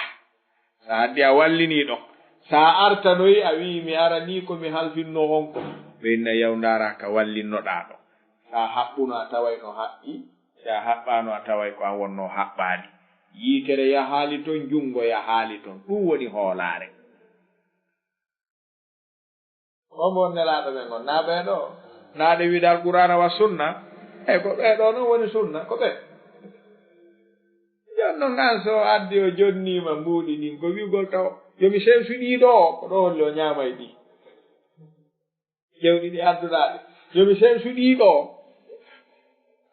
sa addi a wallini ɗon sa artanoyi a wi mi arani ko mi halfinno on ko ɓenna yawndara ka wallinnoɗa ɗo sa haɓɓuno a taway no haɓɓi sa haɓɓano a taway ko an wonno haɓɓani yiitere yahaali toon junngo yahaali toon ɗum woni hoolaare omo nelaɗo men on naaɓe ɗo naaɗe wiɗal qur'ana wa sunna eyi ko ɓeeɗo noon woni sunna ko ɓe jonnon an so addi o jonnima mbuuɗi ɗin ko wiigol taw yomi sensu ɗiɗo o ko ɗo holli o ñaamay ɗi ƴewɗi ɗi adduɗaɗe yomi sensu ɗiɗo o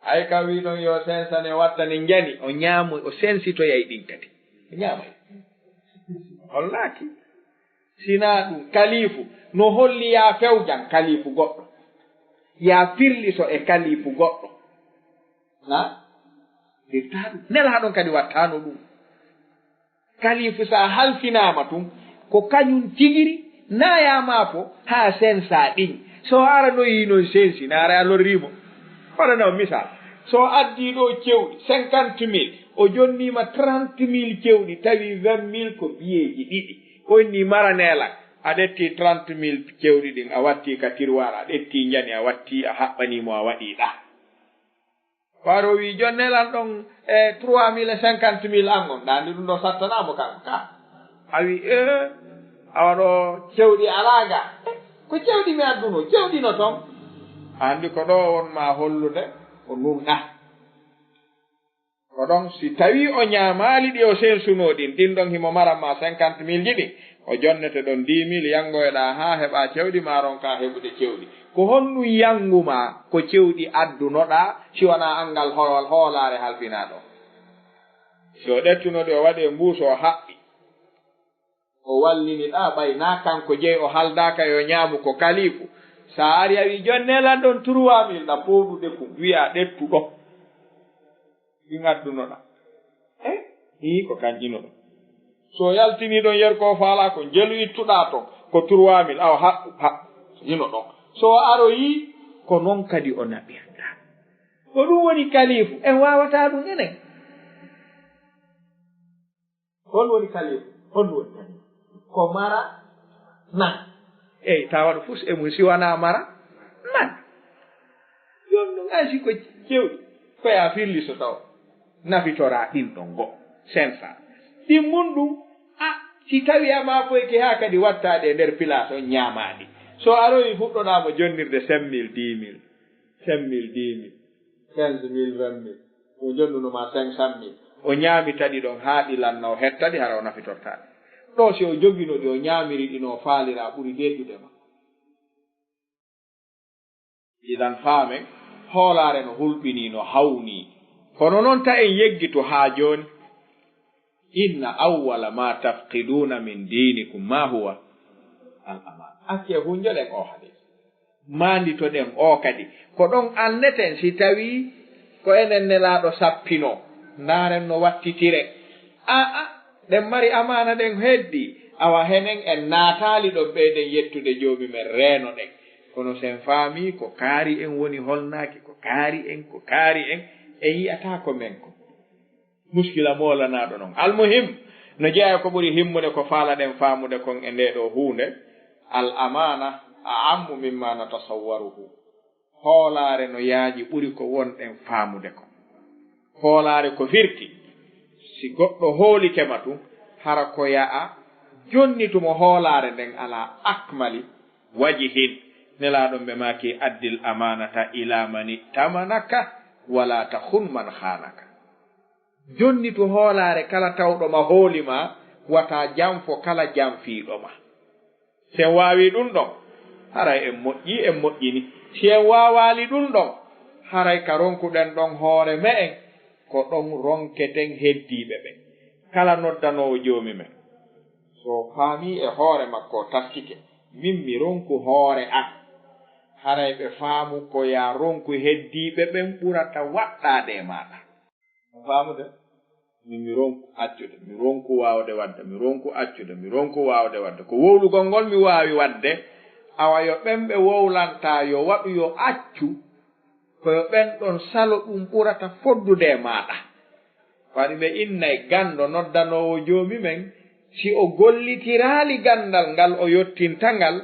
ay kam wi ɗon yo sensane wattane jani o ñaamu o sensitoyay ɗin kadi o ñaamay hollaaki sina ɗum kalifu no holli ya fewjan kalifu goɗɗo ya firliso e kalifu goɗɗo na firta ɗum nela ɗon kadi wattano ɗum kalifu sa halfinama tum ko kañum tigiri nayama fo ha sensa ɗin so aranoyi noon sensi naara a lorrimo waɗanao misal so addi ɗo cewɗi 50 000 o jonnima 30 000 cewɗi tawi 20 000 ko biyeji ɗiɗi onni mara neelak a ɗetti 30 000 cewɗi ɗin a watti ka tiroir a ɗetti jani a watti a haɓɓanimo a waɗiɗa waro wi jonnelan ɗon e 3 000 e 50 000 an on ɗandi ɗum ɗo sattanamo kanko ka a wi awaɗo cewɗi alaga ko cewɗi mi adduno cewɗi no toon andi ko ɗo wonma hollude o nunɗa ko ɗon si tawi o ñamali ɗi o sensuno ɗin ɗon himo maranma 50 000 jiɗi o jonnete ɗon 10 000 yangoyɗa ha heɓa cewɗi maron ka heɓude cewɗi ko honɗum yanguma ko cewɗi addunoɗa si wona angal hoolare halfinaɗo so ɗettunoɗe o waɗe mbuus o haɓɓi o wallini ɗa ɓay na kanko jeyi o haldaka yo ñaamu ko kalifu sa ari a wi jonnelan ɗon 3 000 ɗa poɗude kum wiya ɗettuɗo ɗin addunoɗa i ko kanƴinoɗo so yaltini ɗon yer ko faala ko jelu ittuɗa ton ko 3 000 awa haɓɓu hino ɗon so aroyi ko noon kadi o naɓirta ko ɗum woni kalifu en wawata ɗum enen hon woni kalifu hon woni kalifu ko mara nan eyi tawaɗo fus e mum siwana mara nan yon ɗum asi ko cewɗi koya firli so taw nafitora ɗin ɗon go sensa ɗin mun ɗum si tawi ama foyke ha kadi wattaɗe e nder place on ñamaɗi so aroyi fuɗɗoɗamo jonnirde 5 000 10 000 5 000 10 000 15 000 20 000 o jonnunoma 500 000 o ñaami taɗi ɗon haaɗi lanna o hettaɗi hara o nafitortaɗe ɗo si o joginoɗi o ñaamiri ɗino faalira ɓuri deddudema idan faamen hoolare no hulɓini no hawni kono noon ta en yeggito haa jooni inna awwala ma tafqiduna min dinikum ma huwa al aman acce hunjoɗen o haɗi manditoɗen o kadi ko ɗon anneten si tawi ko enen nelaɗo sappino ndaren no wattitire ɗen mari amana ɗen heddi awa henen en naatali ɗon ɓeyden yettude joomi men reeno ɗen kono sen faami ko kaari en woni holnaki ko kaari en en yiyata ko men ko muskila molanaɗo noon almuhim no jeeya ko ɓuri himmude ko faalaɗen faamude kon e nde ɗo huunde al amana a ammu mimma natasawwaruhu hoolaare no yaaji ɓuri ko wonɗen faamude ko hoolaare ko firti si goɗɗo hoolikema tum hara ko ya'a jonnitumo hoolaare nden ala akmali wajihin nelaɗon ɓe maki addil amanata ila mani tamanaka wala tahun man hanaka jonnitu hoolaare kala tawɗoma hoolima wata janfo kala janfiɗoma sen wawi ɗum ɗon haray en moƴƴini si en wawali ɗum ɗon haray ka ronkuɗen ɗon hoore me en ko ɗon ronketen heddiɓe ɓen kala noddanowo joomi men so faami e hoore makko taskike min mi ronku hoore an haray ɓe faamu ko ya ronku heddiɓe ɓen ɓurata waɗɗade e maɗa faamude min mi ronku accude mi ronku wawde wadde mi ronku accude mi ronku wawde wadde ko wowlugol ngol mi wawi wadde awa yo ɓen ɓe wowlanta yo waɗu yo accu koyo ɓen ɗon salo ɗum ɓurata foddude e maɗa waɗi ɓe innay gando noddanowo joomi men si o gollitirali gandal ngal o yottinta ngal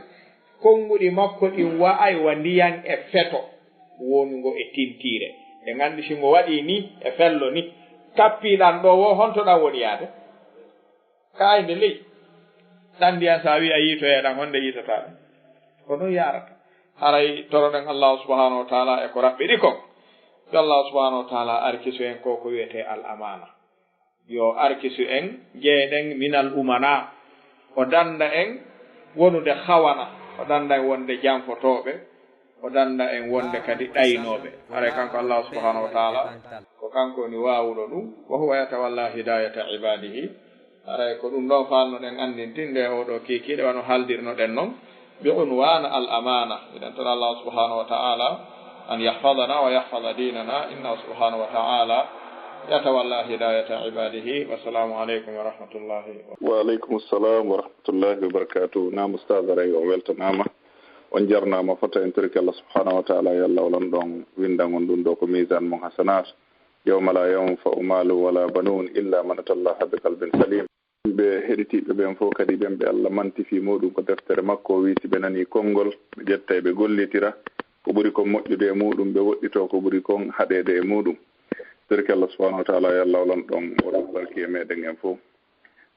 konnguɗi makko ɗin wa'ay wa ndiyan e feto wonugo e tintire e gandi si ngo waɗi ni e fello ni kappiɗan ɗo wo hontoɗan woni yaade kayde ley ɗan ndiyan sa wi a yitoyeɗan honde yitataɗe ko noon yarata haray toroɗen allahu subhanahu wa taala e ko raɓɓiɗi kon yo Allah subhanahu wa ta'ala arkisu en ko wiyete al amana yo arkisu en jeeɗen minal umana o danda en wonude hawana o danda en wonde janfotoɓe o danda en wonde kadi ɗaynoɓe haray kanko Allah subhanahu wa ta'ala ko kanko ni wawuɗo ɗum wa huwa yatawalla hidayata ibadihi haray ko ɗum ɗon fannoɗen andintinde oɗo kikiɗe wano haldirnoɗen noon bi unwana al amana iɗen tan Allah subhanahu wa ta'ala an yahfadana wa yahfada dinana inna subhanahu wa ta'ala yatawalla hidayata ibadihi wassalamu aleykum wa rahmatullahi wa aleykum assalam wa rahmatullahi wa barakatuh nam ustad aray o weltanama on jarnama fota en torki Allah subhanahu wa ta'ala yalla olon ɗon windangon ɗum ɗo ko misan mon hasanat yawma la yanfa'u malu wala banun illa man atallaha bi qalbin salim ɓe heɗitiɓe ɓen fof kadi ɓen ɓe Allah mantifi muɗum ko deftere makko wiisi ɓe nani konngol ɓe ƴetta ɓe gollitira ko ɓuri kon moƴƴude e muɗum ɓe woɗɗito ko ɓuri kon haɗede e muɗum torki Allah subhanahu wa ta'ala yalla olon ɗon oɗon barki e meɗen en fof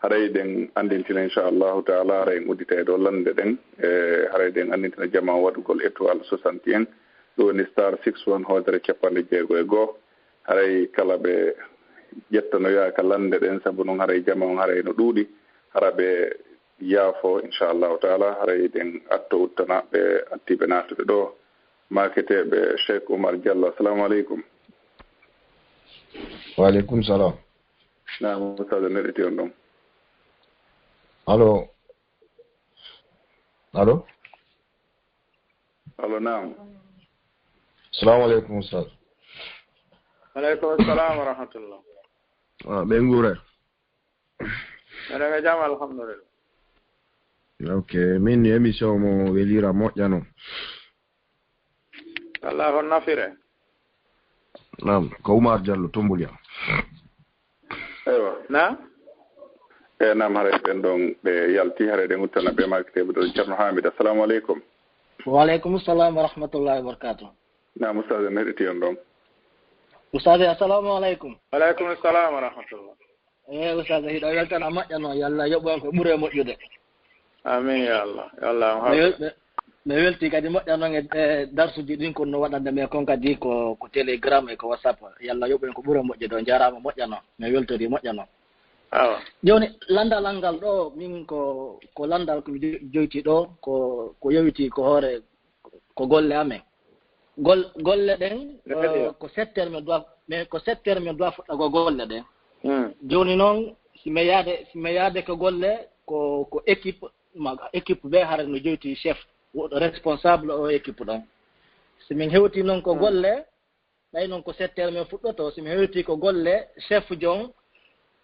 haray ɗen andintina inchallahu taala haray en uddita e ɗo lande ɗen e haray ɗen andintina jama waɗugol étoile 61 ɗo woni star 61 hoodere capanɗe jeego e goho haray kala ɓe ƴettanoyaka lande ɗen saabu noon haray jama on haray no ɗuuɗi hara ɓe yaafo inchallahu taala haray ɗen atto uttana ɓe attiɓe nattuɓe ɗo maketeɓe Cheikh Oumar Diallo assalamu aleykum. Wa aleykum salam. Naam ustad neɗɗiti on ɗon. Allo. Allo. Allo naam. Assalamu aleykum ustad. aleykum assalam wa rahmatullah. ɓe nguure. eɗen e jam alhamdulillah. Ok min ni émission mo welira moƴƴano. Allah hon nafire. Naam ko Oumar Diallo Tombulia. Eywa na e naam haray ɓen ɗon ɓe yalti haray ɗen uttana ɓe maketeɓe ɗo ceerno Hamid assalamu aleykum. Wa aleykum salam wa rahmatullahi wa barakatuh. Naam ustad en heɗiti on ɗon. Ustad assalamu aleykum. aleykum assalam wa rahmatullah. Ustad hiɗo weltana moƴƴano yalla yoɓɓo en ko ɓuuri e moƴƴude. amin ya Allah ya Allah mi welti kadi moƴƴano e darsuji ɗin ko no waɗande men kon kadi ko télégramme e ko whatsapp yalla yoɓɓo en ko ɓuuri e moƴƴude o jarama moƴƴano mi weltori moƴƴano. awa joni landal ngal ɗo min ko landal ko joyti ɗo ko yewiti ko hoore ko golle amen golle ɗen ko 7 heures ko 7 heures min doit fuɗɗago golle ɗen joni noon simi yaade ko golle ko équipe ɓe hara no joyti chef responsable o équipe ɗon simin hewti noon ko golle ɗay noon ko 7 heures min fuɗɗoto simi hewti ko golle chef jon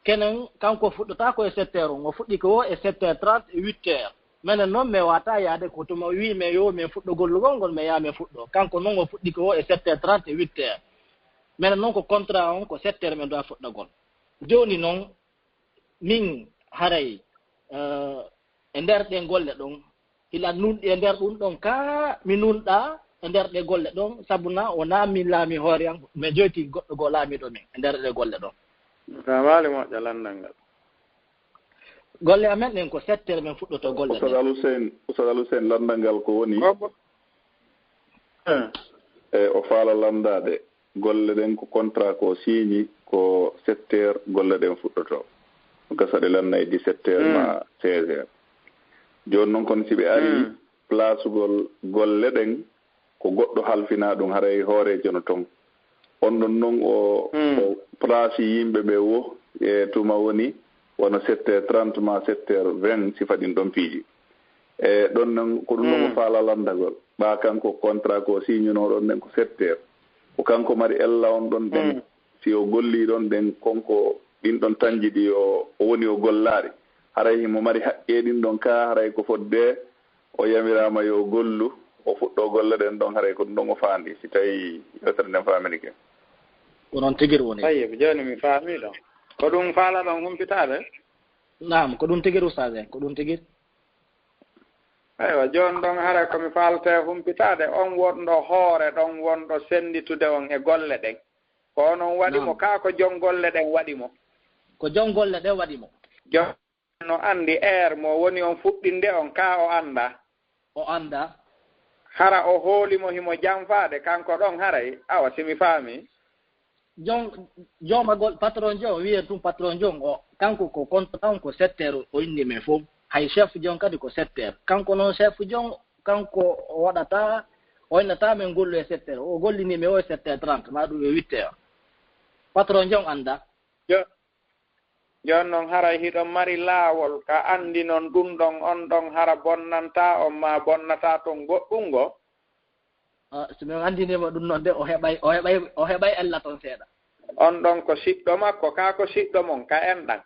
kenen kanko fuɗɗota ko e 7 heures o fuɗɗi ko o e 7h30 e 8h minen noon mi wata yaade ko tuma wi mi yo min fuɗɗo gollugol ngol mi yaa mi fuɗɗo kanko noon o fuɗɗi ko o e 7h30 e 8h minen noon ko contrat on ko 7 heures min dowa fuɗɗogol joni noon min haray e nder ɗe golle ɗon ila nunɗi e nder ɗum ɗon ka mi nunɗa e nder ɗe golle ɗon sabuna wona min laami hoore am mi joyti goɗɗo goo laamiɗo min e nder ɗe golle ɗon kamali moƴƴa landal ngal golle amen ɗen ko 7 heures min fuɗɗoto golle Ustad Alusen landal ngal ko woni o faala landade golle ɗen ko contrat ko signi ko 7 heures golle ɗen fuɗɗoto gasaɗe lanna e 17 heures ma 16 heures joni noon kono si ɓe ari place gol golle ɗen ko goɗɗo halfina ɗum haray hoorejo no toon on ɗon noon o place yimɓe ɓe wo e tuma woni wono 7h30 ma 7h20 sifa ɗin ɗon piiji e ɗon noon ko ɗum ɗon o faala landagol ɓa kanko contrat ko signinoɗon ɗen ko 7 heures ko kanko mari ella on ɗon ɗen si o golli ɗon ɗen konko ɗin ɗon tanji ɗi o woni o gollaari haray himo mari haqqe ɗin ɗon ka haray ko fodde o yamirama yo gollu o fuɗɗo golle ɗen ɗon haray ko ɗum ɗon o faandi si tawi yewtere nden faamini ke ko noon tigiri woni ayi joni mi faami ɗon ko ɗum faala ɗon humpitade naam ko ɗum tigiri ustade ko ɗum tigiri aywa joni ɗon haray komi faalte humpitade on wonɗo hoore ɗon wonɗo senditude on e golle ɗen ko onon waɗimo ka ko jon golle ɗen waɗimo ko jon golle ɗen waɗimo jon no andi air mo woni on fuɗɗinde on ka o anda hara o hoolimo himo janfaade kanko ɗon haray awa simi faami jomagol patron jon wiye tum patron jon o kanko ko compte tan ko 7 heures o inni men fof hay chef jon kadi ko 7 heures kanko noon chef jon kanko o waɗata o innata men gollu e 7 heures o gollini men o e 7 heures 30 ma ɗum e 8 heures patron jon anda jon noon hara hiɗon mari laawol ka andi noon ɗum ɗon on ɗon hara bonnanta on ma bonnata ton goɗɗum ngo so min andinima ɗum noon de o heɓay ella toon seeɗa on ɗon ko siɗɗo makko ka ko siɗɗo mon ka enɗan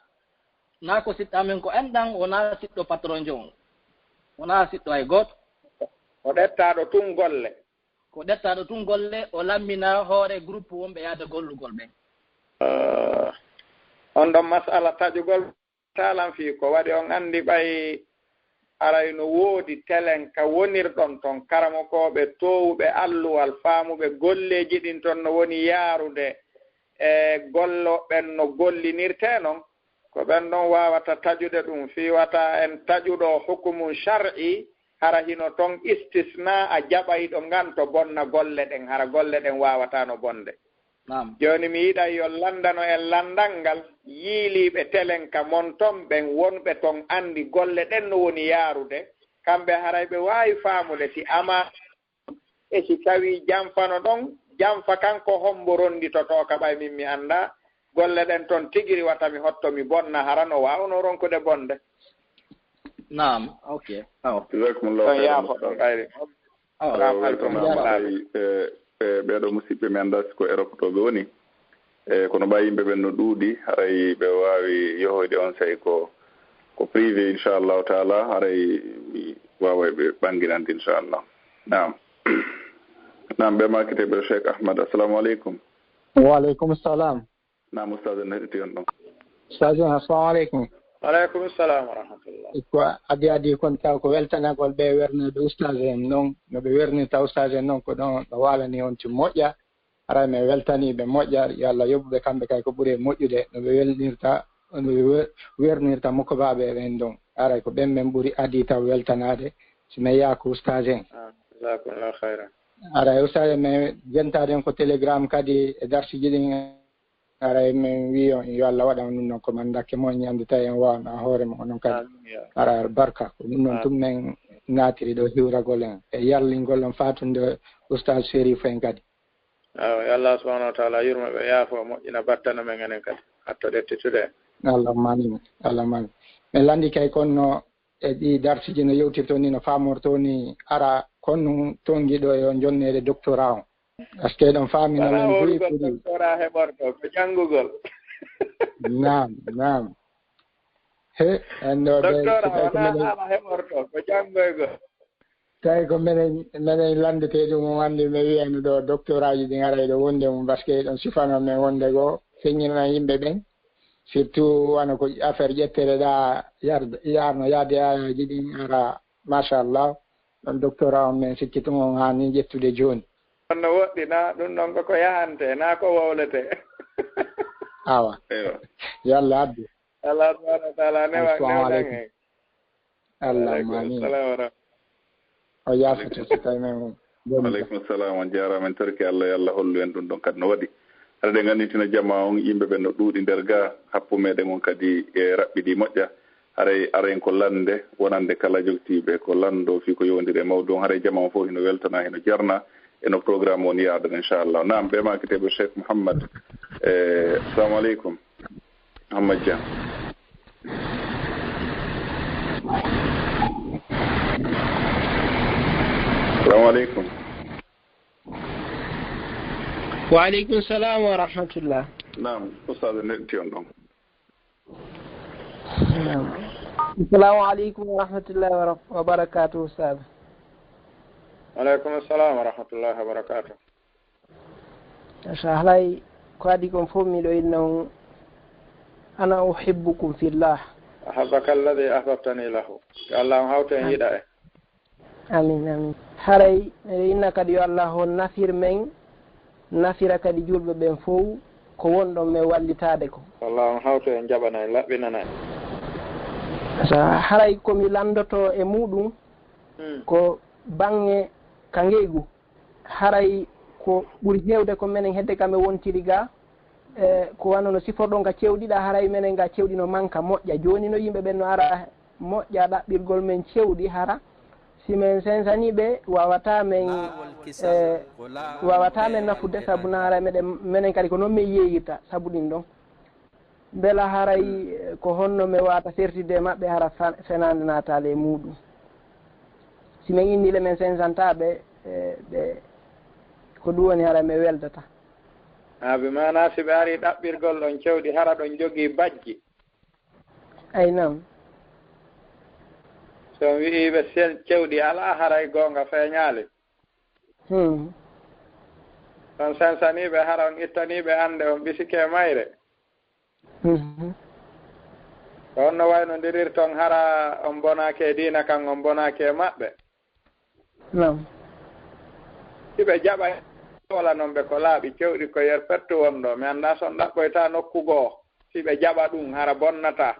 na ko siɗɗamen ko enɗan wona siɗɗo patron jon wona siɗɗo hay gooto o ɗettaɗo tun golle ko ɗettaɗo tun golle o lammina hoore groupe wonɓe yaade gollugol ɓen on ɗon masala taƴugol talan fii ko waɗi on anndi ɓay aray no woodi telen ka wonirɗon ton karamokoɓe towuɓe alluwal faamuɓe golleji ɗin toon no woni yaarude e golloɓen no gollinirte noon ko ɓen ɗon wawata taƴude ɗum fiwata en taƴuɗo hukumu shar'i hara hino toon istisna a jaɓayɗo ngan to bonna golle ɗen hara golle ɗen wawata no bonde joni mi yiɗa yo landano en landal ngal yiiliɓe telen ka mon ton ɓen wonɓe ton andi golle ɗen no woni yaarude kamɓe haray ɓe wawi faamude si ama e si tawi janfano ɗon janfa kanko hombo ronditoto ka ɓay min mi anda golle ɗen toon tigiri wata mi hotto mi bonna hara no wawno ronkude bonde naam ok jazakumullahu yaafo ɗon ɓayri ɓeɗo musidɓe men anda ko Europe to ɓe woni kono ɓa yimɓe ɓen no ɗuuɗi haray ɓe wawi yohoyde on say ko privé inchallahu taala haray wawa ɓe ɓanginande inchallah nam ɓe makiteɓe Cheikh Ahmad assalamu aleykum waaleykum salam nam oustad en heɗiti on ɗon ustad assalamu aleykum aleykum salam wa rahmatullah ko adi kon taw ko weltanagol ɓe wernede ustad en noon no ɓe wernirta ustad en noon ko ɗon ɗo walani on ti moƴƴa ara mi weltaniɓe moƴƴa yo Allah yoɓɓuɓe kamɓe kay ko ɓuuri moƴƴude no ɓe welnirta no ɓe wernirta mukkobaɓe ɓen ɗon ara ko ɓen men ɓuuri adi taw weltanade simi yiya ko ustad en jazakumullahu khairan ara ustad en min jentaden ko télégramme kadi e darsiji ɗin ara min wi on yo Allah waɗa ɗum noon ko man dakke moon ñande tawi en wawna hoore mo onon kadi ara barka ko ɗum noon tum men natiri ɗo hiwragol en e yallingol on fatunde oustad Chérif en kadi yo Allah subahanahu wa taala yurma ɓe yaafo moƴƴina battana men enen kadi hatto ɗettitude allahumma amin min landi kay konno e ɗi darsiji no yewtirto ni no famorto ni ara konno toon giɗo e on jonnede doctorat on par ce que ɗon famina men ɓuri doctorat heɓorto ko janngugol nam he en ɗo doctorat wona haala heɓorto ko janngoygol tawi ko minen landete ɗum wandi mi wiyani ɗo doctorat ji ɗi gara ɗo wonde mum par ce que ɗon sifano men wonde goo feññinana yimɓe ɓen surtout wona ko affaire ƴettere ɗa yarno yaade ayaji ɗin ara machallah ɗon doctorat on men sikki tum on hani ƴettude joni on no woɗɗi na ɗum ɗon koko yahante na ko wowlete awa yo Allah addu Allah subhanahu wa taala newɗan hen allahumma amin o yaafata so tawi men aleykum salam on jarama en tarki Allah yo Allah hollu en ɗum ɗon kadi no waɗi haɗa ɗe ganditina jamma on yimɓe ɓen no ɗuuɗi nder ga happu meɗen on kadi e raɓɓiɗi moƴƴa haray aren ko lande wonande kala jogtiɓe ko lando fi ko yowdiri e mawdu on haray jama on fof hino weltana hino jarna eno programme on yaadana inchallah nam ɓe makiteɓe Cheikh Mouhammad assalamu aleykum Mouhammad Dia assalamu aleykum waaleykum salam wa rahmatullah nam ustad neɗɗiti on ɗon assalamu aleykum wa rahmatullahi wa barakatuh ustad aleykum assalam wa rahmatullahi wa barakatuh asa halay ko adi kon fof miɗo inna on ana uhibbukum fillah ahabbaka alladi ahbabtani lahu yo Allah on hawta en yiɗa e amin haray miɗo inna kadi yo Allah on nafir men nafira kadi julɓe ɓen fof ko wonɗon men wallitade ko Allah on hawta en jaɓana en laɓɓinana en asa haray komi landoto e muɗum ko bange ka ngeygu haray ko ɓuri hewde ko minen hedde kamɓe wontiri ga ko wannono siforɗon ka cewɗiɗa haray menen ga cewɗi no manka moƴƴa joni no yimɓe ɓen no ara moƴƴa ɗaɓɓirgol men cewɗi hara si men sensaniɓe wawata men nafude saabu no haray menen kadi ko noon min yeeyirta saabu ɗin ɗon beela haray ko honno mi wata sertide maɓɓe hara fenande natale e muɗum si min innile men sensantaɓe ɓe ko ɗum woni hara mi weldata ɓe mana si ɓe ari ɗaɓɓirgol ɗon cewɗi hara ɗon jogii bajji aynam so wi'iɓe sel cewɗi ala haray goonga feeñaali ɗon sensaniɓe hara on ittaniɓe annde on ɓisike mayre on no waynondirir ton hara on bonake diina kan on bonake maɓɓe nam siɓe jaɓa wala noon ɓe ko laaɓi cewɗi ko yer pettu won ɗo mi annda son ɗaɓɓoyta nokku goo siɓe jaɓa ɗum hara bonnata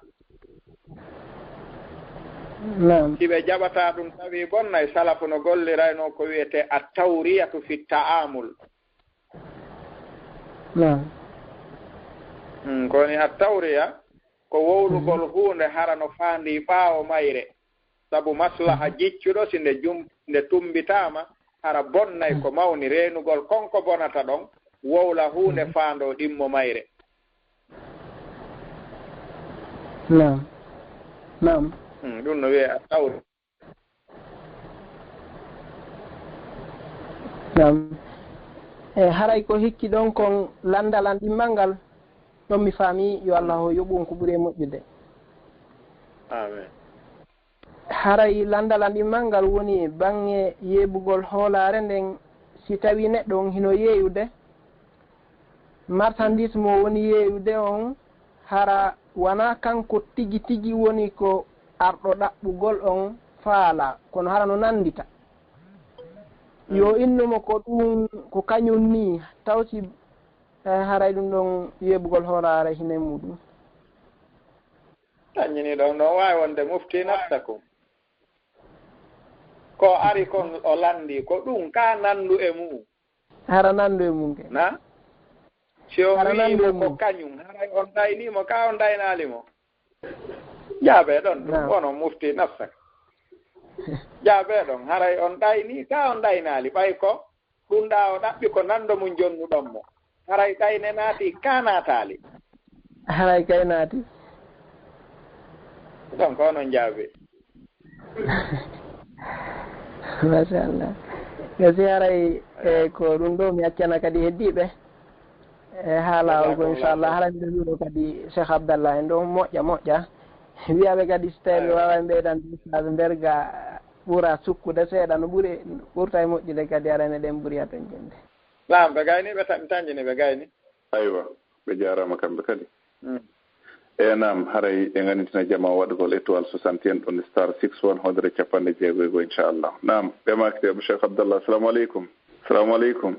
siɓe jaɓata ɗum tawi bonnay salafu no gollirayno ko wiyete a tawriyatu fi ta'amul koni a tawriya ko wowlugol hunde hara no faandi ɓaawo mayre sabu maslaha jiccuɗo si nde tumbitama hara bonnay ko mawni reenugol konko bonata ɗon wowla hunde faando ɗimmo mayre ɗum no wiye a tawri haray ko hikki ɗon kon landal an ɗimmal ngal ɗon mi faami yo Allah o yoɓum ko ɓuri e moƴƴude amen haray landal an ɗimmal ngal woni bange yeɓugol hoolare nden si tawi neɗɗo on hino yeeyude marchandise mo woni yeeyude on hara wona kanko tigi tigi woni ko arɗo ɗaɓɓugol on faala kono hara no nandita yo innumo ko ɗum ko kañum ni tawsi haray ɗum ɗon yeɓugol hoolare hine muɗum tañini ɗon ɗon wawi wonde mufti nafsakum ko ari kon o landi ko ɗum ka nandu e mum hara nandu e mum ke na si o wiimo ko kañum haray on daynimo ka on daynalimo jaabe ɗon ɗum wono mufti nafsak jaabe ɗon haray on dayni ka on daynali ɓay ko ɗum ɗa o ɗaɓɓi ko nando mum jonnuɗon mo haray dayne naati ka naatali haray kay naati ɗon ko onon jaabe machallah gasi haray ko ɗum ɗo mi accana kadi heddiɓe ha lawol go inchallah haray mbiɗo wiɗo kadi Cheikh Abdallah en ɗo moƴƴa wiyaɓe kadi so tawi ɓe wawa mbeyɗan saɓe mberga ɓuura sukkude seeɗa no ɓurta e moƴƴude kadi ara meɗen ɓuuri haton jende naam ɓe gayni ɓe tañjini ɓe gayni aywa ɓe jarama kamɓe kadi nam haray e ganditina jama waɗugol étoile 61 ɗon star 61 hodre capanɗe jeegoygo inchallah nam ɓe makiteɓe Cheikh Abdallah assalamu aleykum assalamu aleykum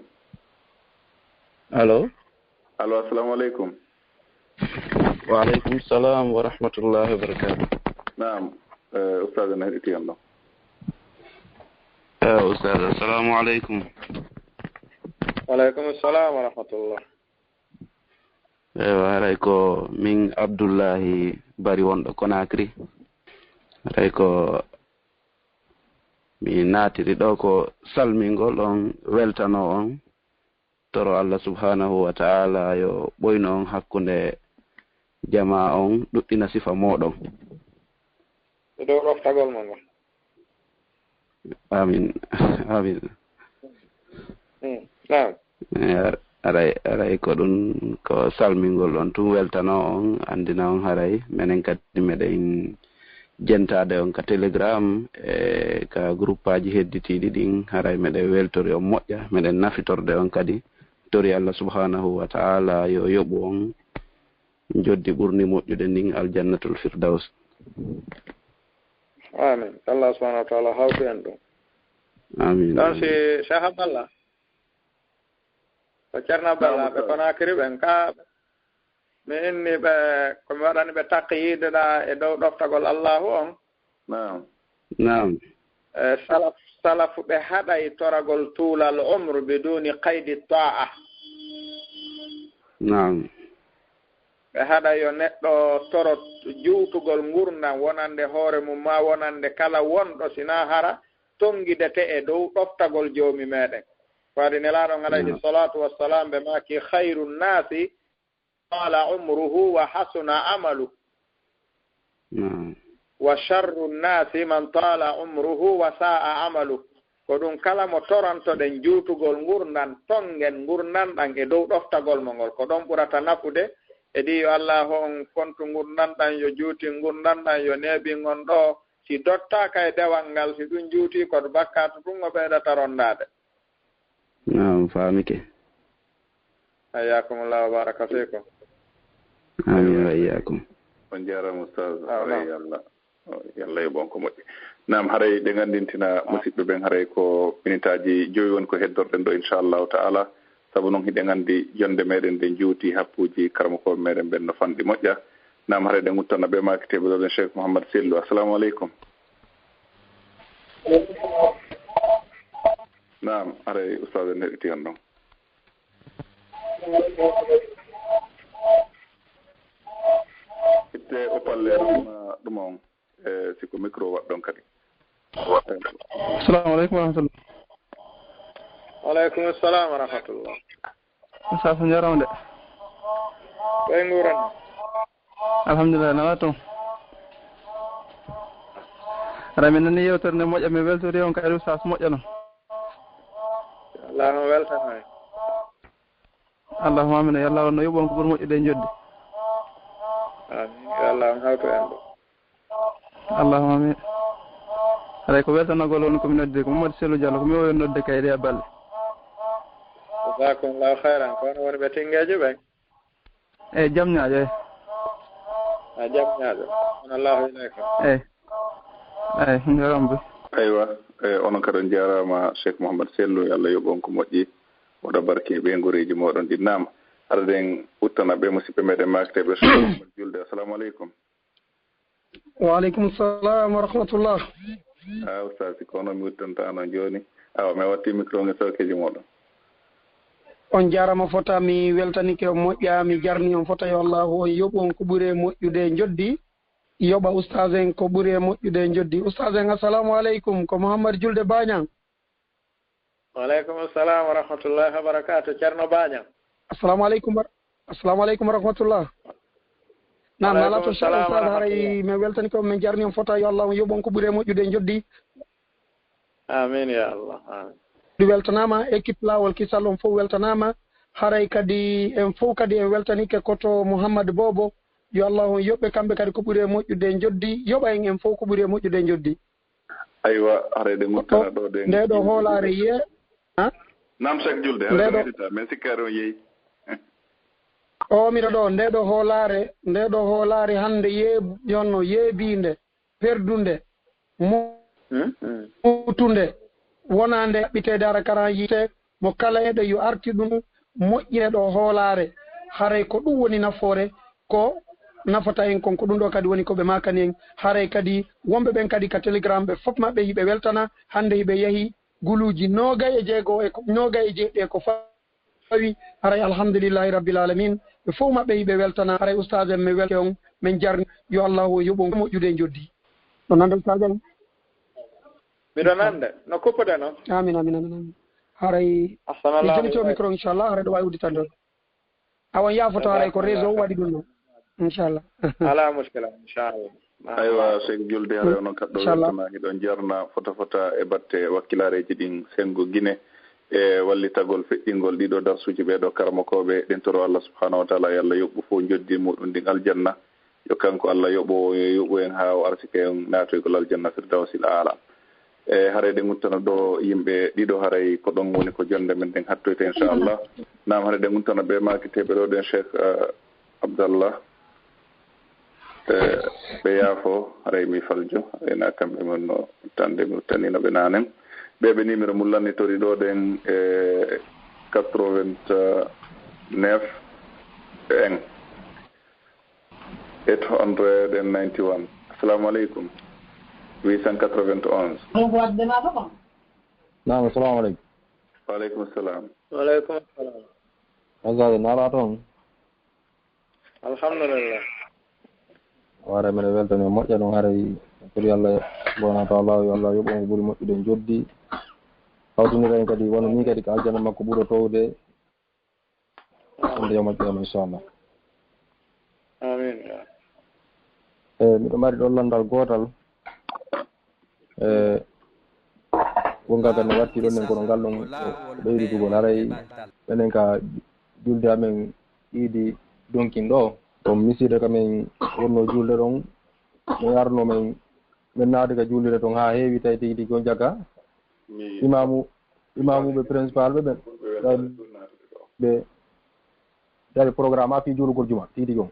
allo assalamu aleykum wa aleykum salam wa rahmatullahi wa barakatuh nam ustad en heɗiti on ɗon ustad assalamu aleykum waleykum salam wa rahmatullah ewa haray ko min Abdoullahi Bari wonɗo Conakry haray ko mi naatiri ɗo ko salmingol on weltano on toro Allah subhanahu wa ta'ala yo ɓoyno on hakkunde jama on ɗuɗɗina sifa moɗon e dow ɗoftagol mo ngol amin amin nam aray ko ɗum ko salmingol on tum weltano on andina on haray menen kadi meɗen jentade on ka telegram e ka groupe aji hedditiɗi ɗin haray meɗen weltori on moƴƴa meɗen nafitorde on kadi tori Allah subhanahu wa ta'ala yo yoɓu on joddi ɓurni moƴƴude ndin aljannatul firdaus amin Allah subhanahu wa ta'ala hawtu en ɗum amin ɗon si Cheikh Abdallah ko ceerno Abdallah ɓe Conakry ɓen ka mi inni ɓe komi waɗani ɓe taqyide ɗa e dow ɗoftagol Allahu on naam salafu ɓe haɗay toragol tuulal umre biduni qaydi ta'a naam ɓe haɗa yo neɗɗo torot juutugol ngurdam wonande hoore mum ma wonande kala wonɗo sina hara tongidete e dow ɗoftagol joomi meɗen waɗi nelaaɗo alayhi salatu wassalam ɓe maaki hayru nnasi tala umruhu wa hasuna amalu wa sharru nnasi man tala umruhu wa sa'a amalu ko ɗum kala mo torantoɗen juutugol ngurdan tongen ngurdanɗan e dow ɗoftagol mo ngol ko ɗon ɓurata nafude e ɗi yo allah on kontu ngurdanɗan yo juuti ngurdanɗan yo neebi ngon ɗo si dottaka e dewal ngal si ɗum juuti koto bakkatu ɗum o ɓeydata rondade famike hayyakumullah wa baraka fikum amin wa iyyakum on jarama oustaz yallah e bonko moƴƴi nam haray ɗe gandintina musidɓe ɓen haray ko minitaji joyi woni ko heddorɗen ɗo inchallahu taala saabu noon hiɗen gandi jonde meɗen ɗe juuti happuji karmakoɓe meɗen ɓen no fanɗi moƴƴa nam haray ɗe guttana ɓe makiteɓe ɗoɗen cheikh mouhammad sellu assalamu aleykum nam haray oustaz en heɗiti on ɗon itte o palle ɗuma on e siko micro waɗɗon kadi assalamu aleykum warahmatullah waleykum assalam wa rahmatullah safo jarama de ɓay ngurani alhamdulillah nawa toon aɗa min nani yewtere nde moƴƴa mi weltori on kadi sas moƴƴa noon allahuma weltanoy allahuma amina yo allah wonno yoɓon ko ɓuuri moƴƴude e joddi amin yo allah on hawtu en ɗo allahuma amin aɗa ko weltanogol woni komi nodde ko Mamadou Sellu Diallo komi wowi nodde kayri a balle jasakumllahu hayran kono woni ɓe tingueje ɓen eyyi jaam ñaaƴo e a jaam ñaaƴo on allahu ilayka eyyi jarama boy aywa onon kadi on jarama cheikh mouhammad sellu yo allah yoɓon ko moƴƴi oɗo barke ɓe gureji moɗon ɗi naam haɗa ɗen uttana ɓe musidɓe meɗen makteɓe cheikh mouhammad julde assalamu aleykum waaleykum salam wa rahmatullah oustaz ko noon mi wuttanta noon joni awa mi watti micro nge sawkeji moɗon on jarama fota mi weltanike o moƴƴa mi jarni on fota yo allahu on yoɓ on ko ɓuuri e moƴƴude joddi yoɓa oustaz en ko ɓuuri e moƴƴude joddi oustaz en assalamu aleykum ko Mouhammad Julde Bañang waleykum assalam wa rahmatullahi wa barakatuh ceerno Bañang assalamu aleykum wa rahmatullah nam ala to cheikh oustaz haray mi weltanike on min jarni on fota yo allah on yoɓ on ko ɓuuri e moƴƴude joddi amin ya allah amin ɗi weltanama équipe lawol kisal on fof weltanama haray kadi en fof kadi en weltanike koto Mouhammad Bobo yo allah on yoɓɓe kamɓe kadi ko ɓuuri e moƴƴude joddi yoɓa en fof ko ɓuuri e moƴƴude joddi aywa haray ɗe guttana ɗo ɗe nde ɗo hoolare yiye nam cheikh julde haɗa min sikkare on yeeyi o mbiɗa ɗo nde ɗo hoolare hande yonno yeebinde perdunde mutunde wonande ɓitede ara karan yite mo kala eɗo yo arti ɗum moƴƴine ɗo hoolare haray ko ɗum woni nafoore ko nafata en kon ko ɗum ɗo kadi woni koɓe makani en haray kadi wonɓe ɓen kadi ka télégramme ɓe fof maɓɓe hiɓe weltana hande hiɓe yeehi guluji nogay e jeeɗi e ko fawi haray alhamdulillahi rabbil alamin ɓe fof maɓɓe hiɓe weltana haray oustaz en mi welte on min jarni yo allahu yoɓon moƴƴude joddi ɗo nande oustaz en miɗo nande no kuppude noon amin haray mi jonito micro inchallah haray ɗo wawi udditande on awon yafoto haray ko réseau waɗi ɗum ɗon inchallah ala muskila inchallah aywa cheikh julde haray onon kadɗo weltana hiɗon jarna fota e batte wakkilareji ɗin sengo guine e wallitagol feƴƴingol ɗiɗo darsuji ɓeɗo karmakoɓe ɗen toro allah subhanahu wa taala yo allah yoɓɓu fof joddi muɗum ɗin aljanna yo kanko allah yoɓo yoɓu en ha o arsike en natoygol aljanna firdawsil ala e haray ɗe guttana ɗo yimɓe ɗiɗo haray ko ɗon woni ko jonde men ɗen hattoyte inchallah nam haray ɗe guttana ɓe makiteɓe ɗo ɗen cheikh abdallah ɓe yaafo haray mi faljo hayna kamɓe mon no tande mi uttaninoɓe nanen ɓeɓe numéro mum lannitori ɗo ɗen e 89 en 891 assalamu aleykum 891 naam assalamu aleykum waaleykum salam waleykum salam asade nala toon alhamdulillah wara men weltani moƴƴa ɗum haray kadi Allah subhanahu wa ta'ala yo Allah yoɓo mo ɓuri moƴƴude joddi hawtiniren kadi wono ni kadi ko aljana makko ɓuuro towde yo moƴƴama inchallah amin miɗo mari ɗon landal gotal wongal kadi no warti ɗon nen kono ngal ɗon ɓeyditugol haray enen ka julde amen iidi donkin ɗo ɗon miside kamen wonno julde ɗon min arno men naade ka juulide toon ha heewi tawi tigi tigi on jagga imamuɓe principal ɓe ɓen ɓe dawi programme a fi juulugol juma tigi tigi on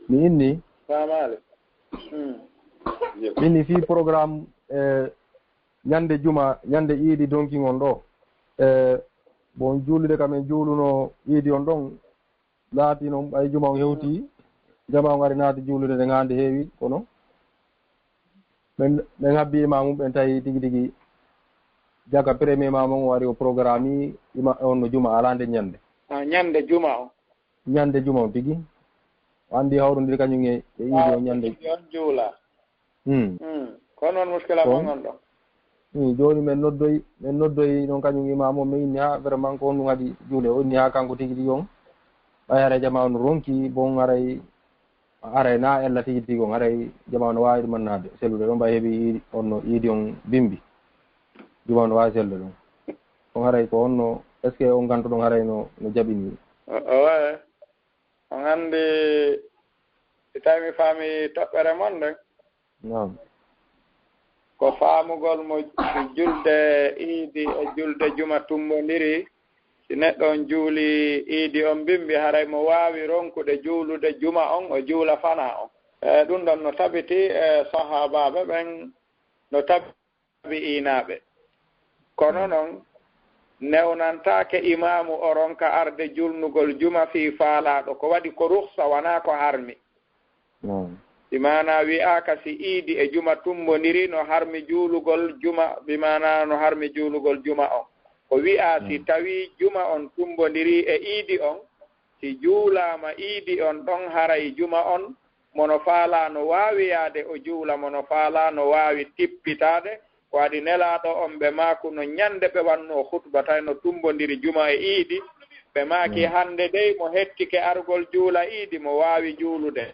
mi inni mi inni fi programme ñande juma ñande iidi donkin on ɗo bon juulide kamen juuluno iidi on ɗon laati noon ɓay juma on hewti jama on ari naati juulude nde hande heewi kono men habbi imamum ɓen tawi tigi tigi jaga premier mamon o wari o programme i on no juma ala nde ñande ñande juma o ñande juma on tigi o andi hawrodiri kañum e iidi o ñande on juula ko noon muskila mongon ɗo joni men noddoyi noon kañum imam o mi inni ha vraiment ko on ɗum haadi juule o inni ha kanko tigi tigi on ɓay haray jama on ronki bon aray na ella tigi tigi on haray jama on wawi ɗumannade sellude ɗon mbay heeɓi onno iidi on bimbi juma on wawi selde ɗum on haray ko onno est ce que on ganto ɗon haray no jaɓini owe on andi tawi mi faami toɓɓere mon nde nam ko faamugol mo julde iidi e julde juma tumbodiri si neɗɗo on juuli iidi on bimbi haray mo waawi ronkude juulude juma on o juula fana on ɗum ɗon no tabiti e sahabaɓe ɓen no tabi inaaɓe kono noon newnantake imamu o ronka arde julnugol juma fii faalaaɗo ko waɗi ko ruhsa wonaa ko harmi bimana wi'aka si iidi e juma tumbodiri no harmi juulugol juma bimana no harmi juulugol juma on ko wi'a si tawi juma on tumbodiri e iidi on si juulama iidi on ɗon haray juma on mono faala no waawi yaade o juula mono faala no waawi tippitade ko waɗi nelaɗo on ɓe maaku no ñande ɓe wanno hutba tawi no tumbodiri juma e iidi ɓe maaki hande dey mo hettike argol juula iidi mo waawi juulude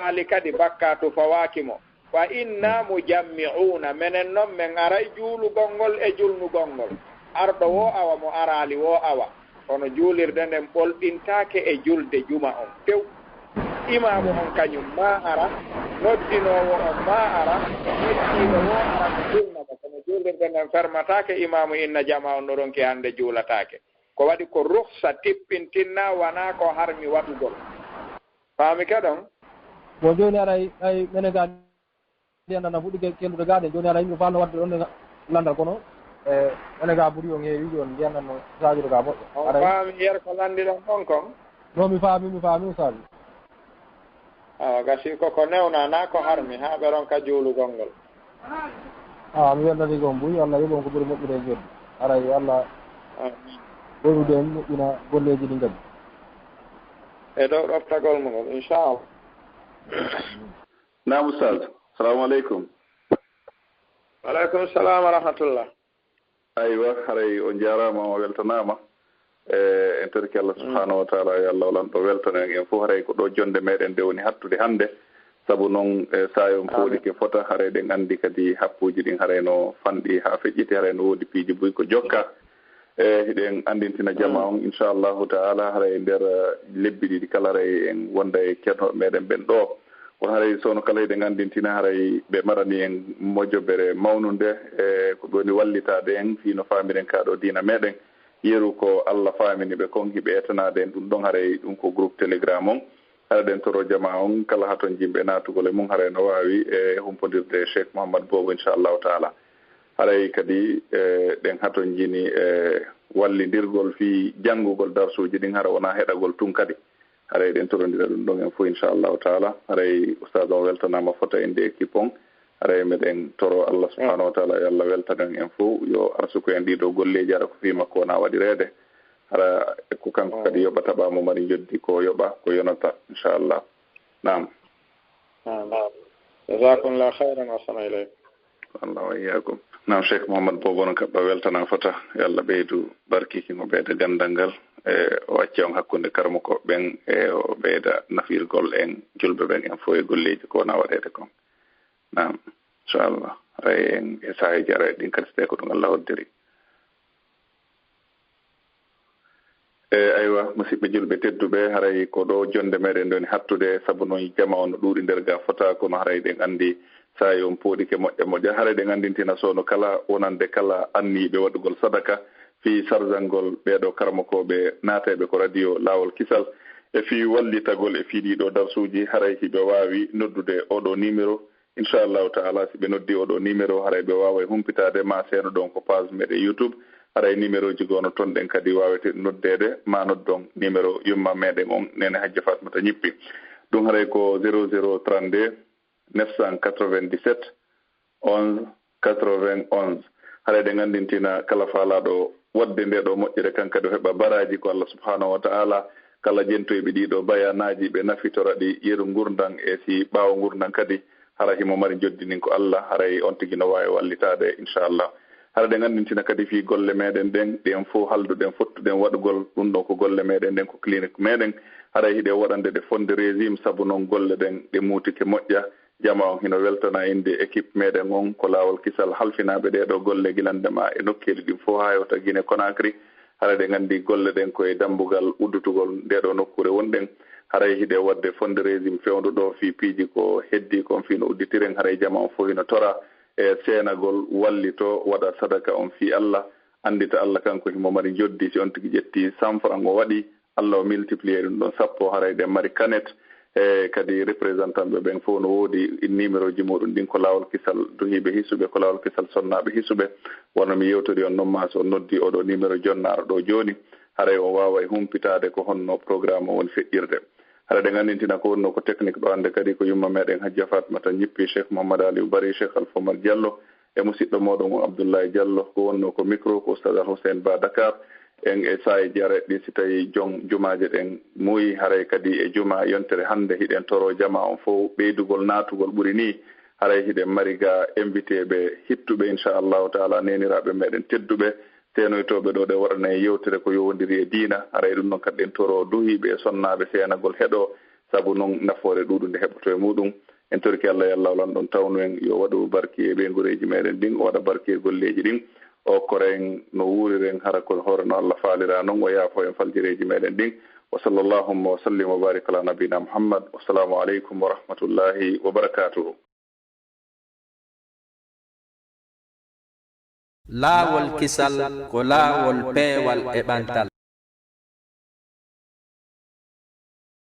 ali kadi bakkatu fawaki mo fa inna mujammi'una menen noon men aray juulugol ngol e julnugol ngol arɗo wo awa mo arali wo awa kono juulirde nden ɓolɗintake e julde juma on tew imamu on kañum ma ara noddinowo on ma ara noddiɗo wo ara ko julnata kono juulirde nden fermatake imamu inna jama on no ronki hande juulatake ko waɗi ko ruhsa tippintinna wona ko harmi waɗugol faami keɗon bon joni aray ay mene ga ndiyandana fuɗɗi kellude gaɗe joni ara yimɓe fanno wadde ɗon landal kono mene ga ɓuuri on heewi joni ndiyandanno sajude ga moƴƴo on faami yer ko landiɗon ɗon kon non mi faami saji awa gasi koko newnana ko harmi ha ɓe ronka juulugol ngol mi weldani kon ɓuuri Allah yoɓon ko ɓuuri moƴƴude e joddi aray Allah ɓoynude en moƴƴina golleji ɗi gadi e dow ɗoftagol mo ngol inchallah naam oustaz salamu aleykum waleykum salam wa rahmatullah aywa haray o jarama o weltanama en torki Allah subhanahu wa taala yo Allah walan ɗo weltanen en fof haray ko ɗo jonde meɗen nde woni hattude hande saabu noon sayon fooɗike fota haray ɗen andi kadi happuji ɗin haray no fanɗi ha feƴƴiti haray no woodi piiji buy ko jokka hiɗen andintina jama on inchallahu taala haray nder lebbi ɗiɗi kala haray en wonda e ceernoɓe meɗen ɓen ɗo kono haray sowno kala hiɗen andintina haray ɓe marani en moƴƴobere mawnude e ko ɗoni wallitade en fino famiren kaɗo diina meɗen yeru ko Allah famini ɓe kon hiɓe etanade en ɗum ɗon haray ɗum ko groupe télégram on haɗa ɗen toro jama on kala haton jimɓe natugol e mum haray no wawi e humpodirde Cheikh Mouhamadou Bobo inchallahu taala haray kadi ɗen haton jini wallidirgol fi janngugol darsuji ɗin hara wona heɗagol tun kadi haray ɗen torondira ɗum ɗon en fof inchallahu taala haray oustad o weltanama fota en de équipe on haray meɗen toro Allah subhanahu wa taala yo Allah weltanen en fof yo arsuko en ɗiɗo golleji ara ko fi makko wona waɗirede hara ko kanko kadi yoɓata ɓa mo mari joddi ko yoɓa ko yonata inchallah. Naam. Jazakumullahu khairan wa assalamu ilaykum. Allah wa iyyakum. Naam Cheikh Mouhamadou Bobo kaɓɓa weltana fota yo Allah ɓeydu barkiki mo ɓeyda gandal ngal o wacce on hakkunde karmuko ɓen o ɓeyda nafirgol en julɓe ɓen en fof e golleji ko wona waɗede kon. Naam inchallah ray en e sahaji ara ɗin kadi so ko ɗum Allah hoddiri. Aywa musidɓe julɓe tedduɓe haray ko ɗo jonde meɗen ɗoni hattude sabu noon jama on no ɗuuɗi nder ga fota kono haray ɗen andi sa on pooɗike moƴƴa moƴƴa haray ɗen andintina sowno kala wonande kala anniɓe waɗugol sadaka fi sarzalngol ɓeɗo karmakoɓe naateɓe ko radio Laawol Kisal e fi wallitagol e fiiɗiɗo darsuji haray hiɓe wawi noddude oɗo numéro inchallahu taala si ɓe noddi oɗo numéro haray ɓe wawa humpitade ma seeno ɗon ko page meɗe YouTube haray numéro ji gono toon ɗen kadi wawete noddede ma noddon numéro yumma meɗen on nene Hajja Fatmata ñippi ɗum haray ko 0032 997 11 91 haray ɗe gandintina kala faalaɗo wadde nde ɗo moƴƴere kankadi o heɓa baraji ko Allah subhanahu wa ta'ala kala jentoyɓe ɗiɗo bayanaji ɓe nafitora ɗi yeru gurdan e si ɓaawo gurdan kadi hara himo mari joddinin ko Allah haray on tigi no wawi wallitade inchallah. hara ɗe gandintina kadi fi golle meɗen ɗen ɗen fof halduɗen fottuɗen waɗugol ɗum ɗon ko golle meɗen ɗen ko clinique meɗen haray hiɗe waɗande ɗe fonde régime saabu noon golle ɗen ɗe muutike moƴƴa jama on hino weltana inde équipe meɗen on ko Laawol Kisal halfinaɓe ɗeɗo golle guilandema e nokkeli ɗin fof ha yewta Guinée Conakry haray ɗe gandi golle ɗen koye dambugal uddutugol ndeɗo nokkure wonɗen haray hiɗe wadde fonde régime fewnuɗo fi piiji ko heddi kon fi no udditiren haray jama on fof hino tora e seenagol wallito waɗa sadaka on fi Allah andita Allah kanko himo mari joddi si on tigi ƴetti 100 francs o waɗi Allah o multiplier ɗum ɗon sappo haray ɗe mari kanet e kadi représentant ɓe ɓen fof no woodi numéro ji muɗum ɗin ko Laawol Kisal duhiɓe hisuɓe ko Laawol Kisal sonnaɓe hisuɓe wonno mi yewtori on noon ma so noddi oɗo numéro jonnaɗo ɗo joni haray o wawa humpitade ko honno programme o woni feƴƴirde haɗa ɗe gandintina ko wonno ko technique ɗo ande kadi ko yumma meɗen Hajja Fatmata ñippi Cheikh Mouhamadou Aliou Bari Cheikh Alpha Omar Diallo e musidɗo moɗon o Abdoulaye Diallo ko wonno ko micro ko Oustaz Hussein Ba Dakar en e saye jare ɗi si tawi jon jumaje ɗen muyi haray kadi e juma yontere hande hiɗen toro jama on fof ɓeydugol natugol ɓuuri ni haray hiɗen mari ga invité ɓe hittuɓe inchallahu taala neniraɓe meɗen tedduɓe senoytoɓe ɗo ɗe waɗana e yewtere ko yowodiri e diina haray ɗum noon kadi en toro duhiɓe e sonnaɓe senagol heɗo saabu noon nafoore ɗuɗunde heɓoto e muɗum en torki Allah e Allah lan ɗon tawnu en yo waɗu barki e ɓeygureji meɗen ɗin o waɗa barki e golleji ɗin o koren no wuuriren hara ko hoore no Allah faalira noon o yaafo en faljireji meɗen ɗin wa salllahumma wa sallim wa barik ala nabina Muhammad wassalamu aleykum wa rahmatullahi wa barakatuhu. Laawol Kisal ko laawol peewal e ɓantal